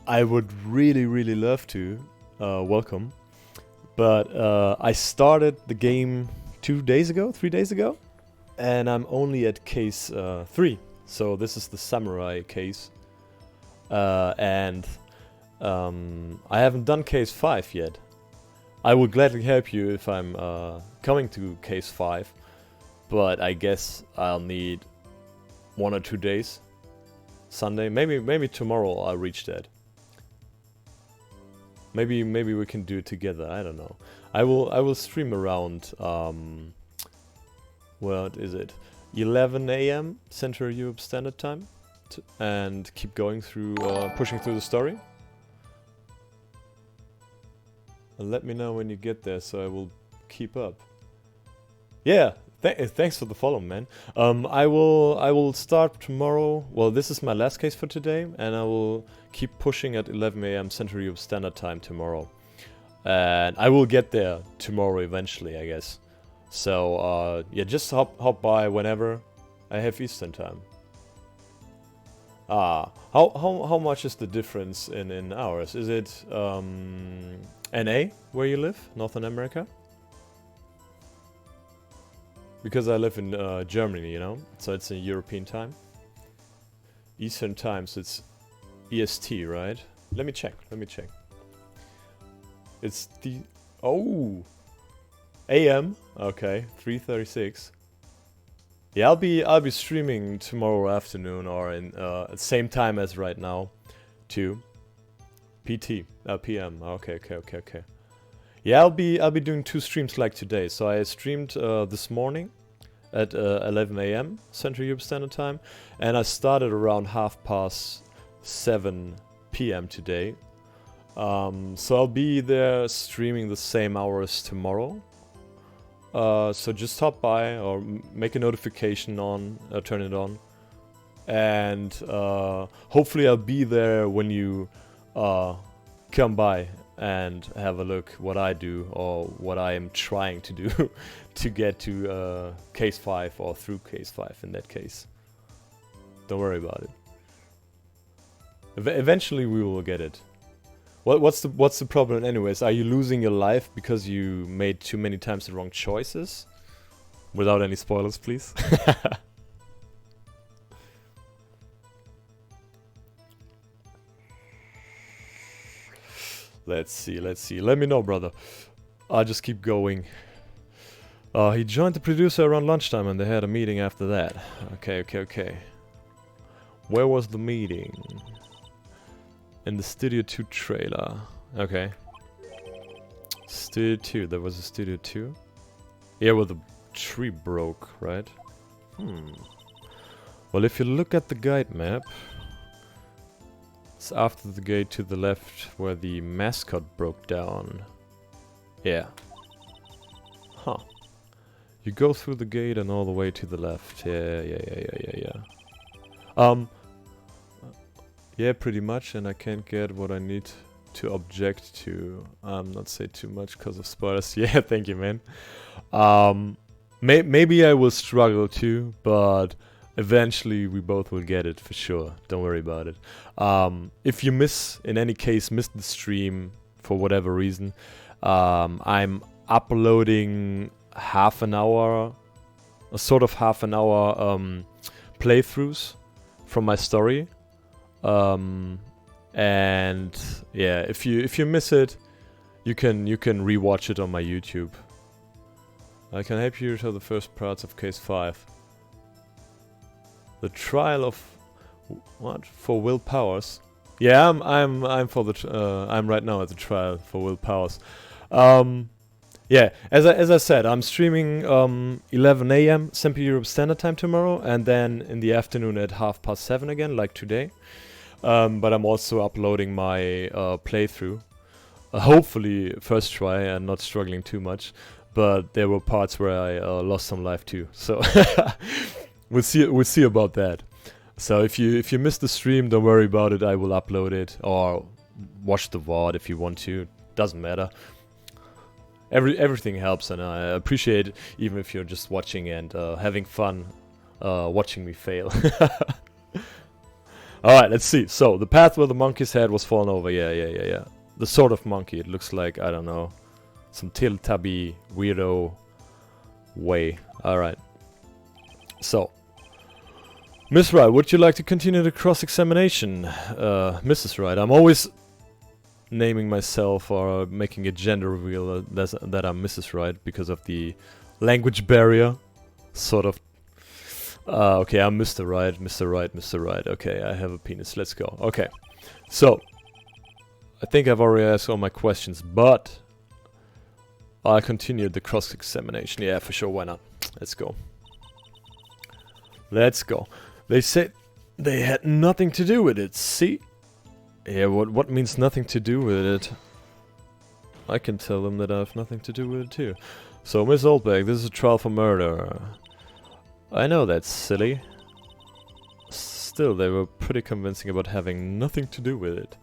I would really love to. Welcome. But I started the game 3 days ago, and I'm only at case 3. So this is the samurai case. And I haven't done case 5 yet. I would gladly help you if I'm coming to case 5, but I guess I'll need 1 or 2 days. Sunday, maybe tomorrow I'll reach that. Maybe we can do it together. I don't know. I will stream around. What is it? 11 a.m. Central Europe Standard Time, and keep going through, pushing through the story. And let me know when you get there, so I will keep up. Yeah, thanks for the follow, man. I will start tomorrow. Well, this is my last case for today, and I will keep pushing at 11 a.m. Central Europe Standard Time tomorrow. And I will get there tomorrow eventually, I guess. So yeah, just hop by whenever I have Eastern Time. How much is the difference in hours? Is it NA where you live, Northern America? Because I live in Germany, you know, so it's in European time. Eastern time, so it's EST, right? Let me check. It's the AM. Okay, 3:36. Yeah, I'll be streaming tomorrow afternoon or in at the same time as right now, too. PM. Okay. Yeah, I'll be doing 2 streams like today. So I streamed this morning at 11 a.m. Central Europe Standard Time, and I started around 7:30 p.m. today. So I'll be there streaming the same hours tomorrow. So just stop by or make a notification on, turn it on, and hopefully I'll be there when you come by and have a look what I do or what I am trying to do to get to case 5 or through case 5 in that case. Don't worry about it. Eventually we will get it. What's the problem anyways? Are you losing your life because you made too many times the wrong choices? Without any spoilers, please. Let's see. Let me know, brother. I'll just keep going. He joined the producer around lunchtime and they had a meeting after that. Okay. Where was the meeting? In the Studio 2 trailer. Okay. Studio 2. There was a Studio 2? Yeah, where the tree broke, right? Well, if you look at the guide map, it's after the gate to the left where the mascot broke down. Yeah. Huh. You go through the gate and all the way to the left. Yeah. Yeah, pretty much, and I can't get what I need to object to. Not say too much because of spoilers. Yeah, thank you, man. Maybe I will struggle too, but eventually we both will get it for sure. Don't worry about it. If you in any case, missed the stream for whatever reason, I'm uploading half an hour playthroughs from my story. And yeah, if you miss it, you can rewatch it on my YouTube. I can help you to the first parts of case 5. The trial of what? For Will Powers. Yeah, I'm for the I'm right now at the trial for Will Powers. Yeah, as I said, I'm streaming 11 a.m. Central Europe Standard Time tomorrow, and then in the afternoon at 7:30 again, like today. But I'm also uploading my playthrough. Hopefully first try and not struggling too much. But there were parts where I lost some life too. So we'll see about that. So if you missed the stream, don't worry about it. I will upload it, or watch the VOD if you want to. Doesn't matter. Everything helps, and I appreciate it, even if you're just watching and having fun watching me fail. Alright, let's see. So, the path where the monkey's head was fallen over. Yeah. The sort of monkey. It looks like, I don't know, some Teletubby weirdo way. Alright. So, Miss Wright, would you like to continue the cross-examination? Mrs. Wright, I'm always naming myself or making a gender reveal that I'm Mrs. Wright because of the language barrier. Sort of. Okay, I'm Mr. Wright, Mr. Wright, Mr. Wright. Okay, I have a penis. Let's go. Okay. So, I think I've already asked all my questions, but I continued the cross-examination. Yeah, for sure, why not? Let's go. Let's go. They said they had nothing to do with it, see? Yeah, what means nothing to do with it? I can tell them that I have nothing to do with it too. So, Miss Oldbag, this is a trial for murder. I know that's silly. Still, they were pretty convincing about having nothing to do with it.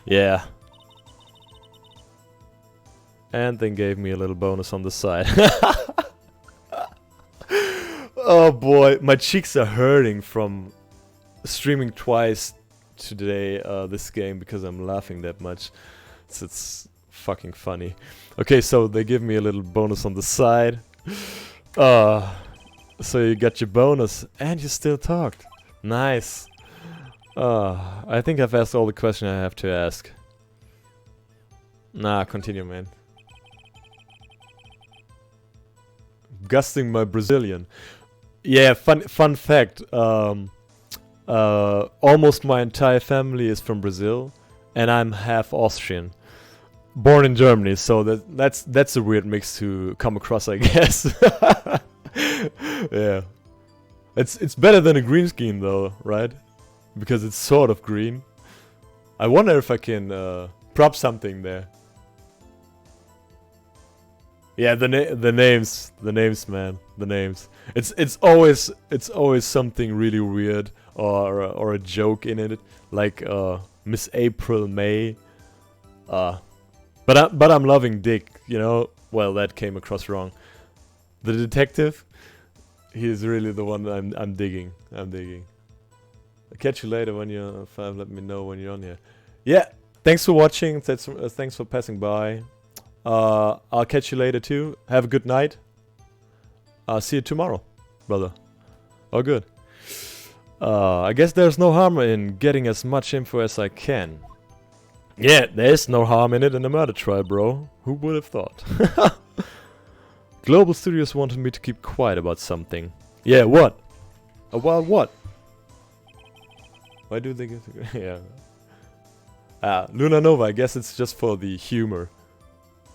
Yeah. And then gave me a little bonus on the side. Oh boy, my cheeks are hurting from streaming twice today this game because I'm laughing that much. It's fucking funny. Okay, so they give me a little bonus on the side. So you got your bonus and you still talked. Nice. I think I've asked all the questions I have to ask. Nah, continue, man. Gusting my Brazilian. Yeah, fun fact. Almost my entire family is from Brazil, and I'm half Austrian. Born in Germany, so that's a weird mix to come across, I guess. Yeah. It's better than a green screen though, right? Because it's sort of green. I wonder if I can prop something there. Yeah, the names, man, the names. It's always something really weird or a joke in it, like Miss April May. But I'm loving Dick, you know. Well, that came across wrong. The detective, he's really the one I'm digging. I'll catch you later when you're 5. Let me know when you're on here. Yeah, thanks for watching. Thanks for passing by. I'll catch you later too. Have a good night. I'll see you tomorrow, brother. Oh, good. I guess there's no harm in getting as much info as I can. Yeah, there's no harm in it in a murder trial, bro. Who would have thought? Global Studios wanted me to keep quiet about something. Yeah, what? About what? Why do they get to... Yeah. Luna Nova, I guess it's just for the humor.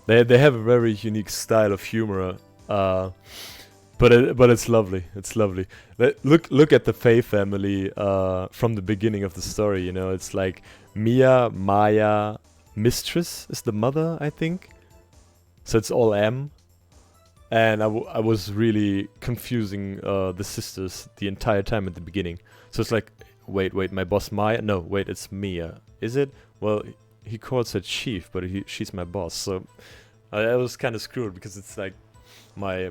They have a very unique style of humor. But it's lovely. It's lovely. Look at the Faye family from the beginning of the story, you know. It's like Mia, Maya, Mistress is the mother, I think. So it's all M. And I was really confusing the sisters the entire time at the beginning. So it's like, wait, my boss Maya? No, wait, it's Mia. Is it? Well, he calls her chief, but she's my boss. So I was kind of screwed because it's like my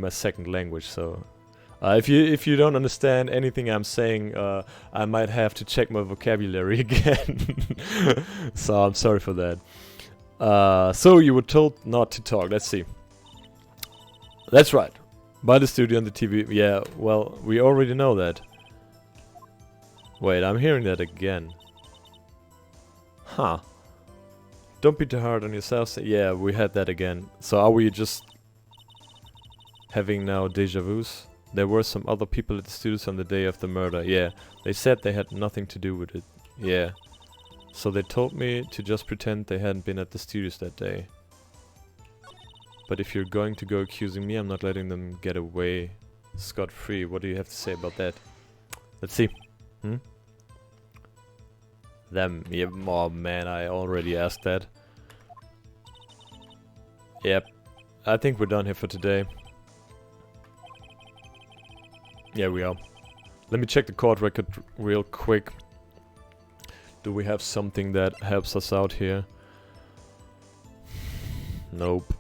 second language. So if you don't understand anything I'm saying, I might have to check my vocabulary again. So I'm sorry for that. So you were told not to talk. Let's see. That's right. By the studio and the TV. Yeah, well, we already know that. Wait, I'm hearing that again. Huh. Don't be too hard on yourself. Yeah, we had that again. So are we just having now deja vus? There were some other people at the studios on the day of the murder. Yeah, they said they had nothing to do with it. Yeah. So they told me to just pretend they hadn't been at the studios that day. But if you're going to go accusing me, I'm not letting them get away scot-free. What do you have to say about that? Let's see. Them. Yeah, oh man, I already asked that. Yep. I think we're done here for today. Yeah, we are. Let me check the court record real quick. Do we have something that helps us out here? Nope.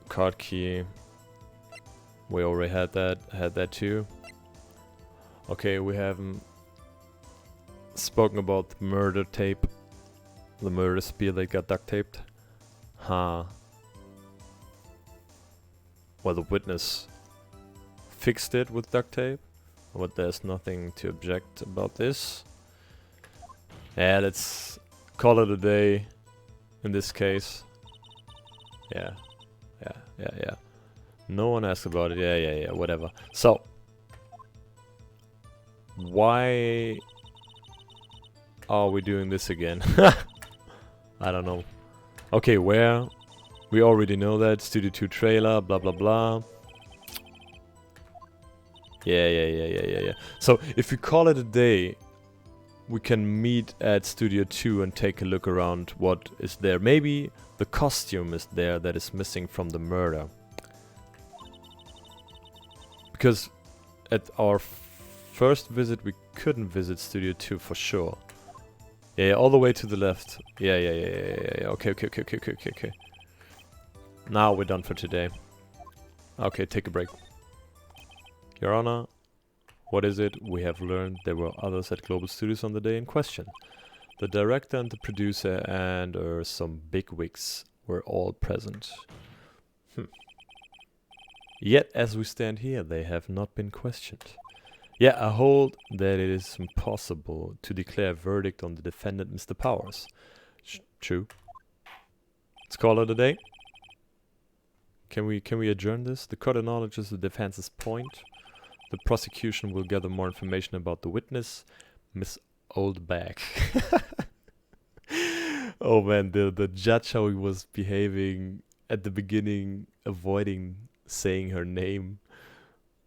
Card key. We already had that. Had that too. Okay, we haven't spoken about the murder tape. The murder spear that got duct taped. Huh. Well, the witness fixed it with duct tape. But there's nothing to object about this. Yeah, let's call it a day in this case. Yeah. No one asked about it. Yeah, whatever. So, why are we doing this again? I don't know. Okay, where? We already know that. Studio 2 trailer, blah blah blah. Yeah. So, if we call it a day, we can meet at Studio 2 and take a look around what is there. Maybe the costume is there that is missing from the murder. Because at our first visit we couldn't visit Studio 2 for sure. Yeah, all the way to the left. Yeah. Okay. Now we're done for today. Okay, take a break. Your Honor, what is it? We have learned there were others at Global Studios on the day in question. The director and the producer and some bigwigs were all present. Yet, as we stand here, they have not been questioned. Yeah, I hold that it is impossible to declare a verdict on the defendant, Mr. Powers. True. Let's call it a day. Can we adjourn this? The court acknowledges the defense's point. The prosecution will gather more information about the witness, Miss Oldbag. Oh man, the judge, how he was behaving at the beginning, avoiding saying her name,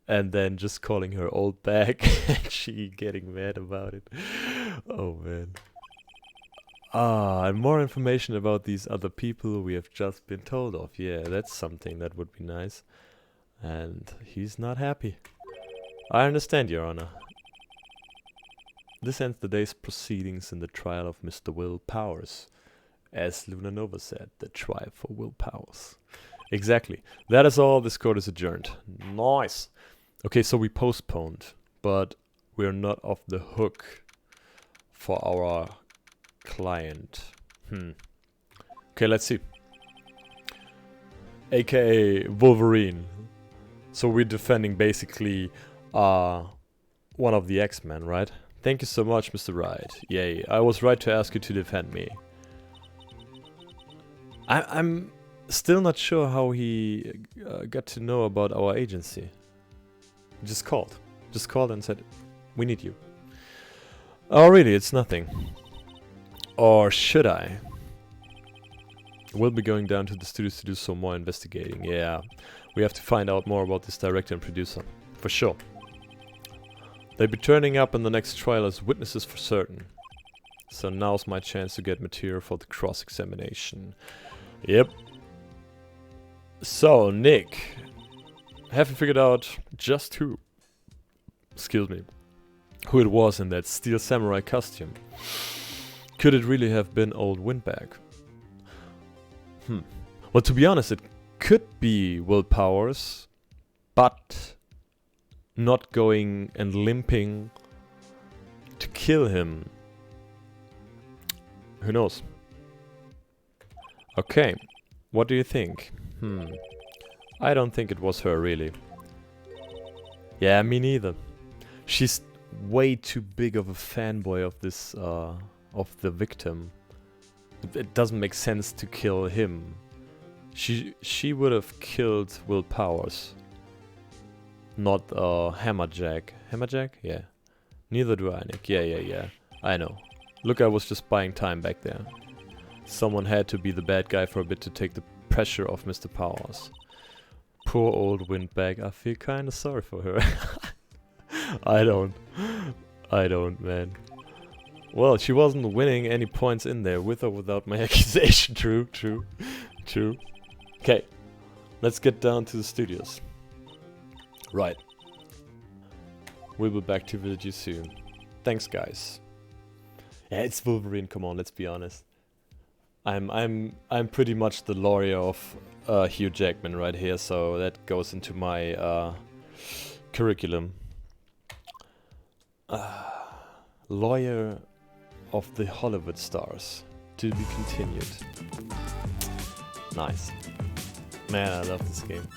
and then just calling her Oldbag, and she getting mad about it. Oh man. And more information about these other people we have just been told of. Yeah, that's something that would be nice. And he's not happy. I understand, Your Honor. This ends the day's proceedings in the trial of Mr. Will Powers. As Luna Nova said, the trial for Will Powers. Exactly. That is all. This court is adjourned. Nice. Okay, so we postponed, but we're not off the hook for our client. Okay, let's see. AKA Wolverine. So we're defending basically one of the X-Men, right? Thank you so much, Mr. Wright. Yay, I was right to ask you to defend me. I'm still not sure how he got to know about our agency. He just called and said, we need you. Oh really, it's nothing. Or should I? We'll be going down to the studios to do some more investigating. Yeah, we have to find out more about this director and producer. For sure. They'll be turning up in the next trial as witnesses for certain. So now's my chance to get material for the cross-examination. Yep. So, Nick. Haven't figured out just who it was in that steel samurai costume. Could it really have been old Windbag? Well, to be honest, it could be Will Powers, but not going and limping to kill him. Who knows? Okay, what do you think? I don't think it was her, really. Yeah, me neither. She's way too big of a fanboy of this, of the victim. It doesn't make sense to kill him. She would have killed Will Powers. Not, Hammerjack. Hammerjack? Yeah. Neither do I, Nick. Yeah. I know. Look, I was just buying time back there. Someone had to be the bad guy for a bit to take the pressure off Mr. Powers. Poor old windbag. I feel kinda sorry for her. I don't, man. Well, she wasn't winning any points in there, with or without my accusation. True. Okay, let's get down to the studios. Right. We'll be back to visit you soon. Thanks, guys. Yeah, it's Wolverine. Come on, let's be honest. I'm pretty much the lawyer of Hugh Jackman right here, so that goes into my curriculum. Lawyer of the Hollywood stars. To be continued. Nice. Man, I love this game.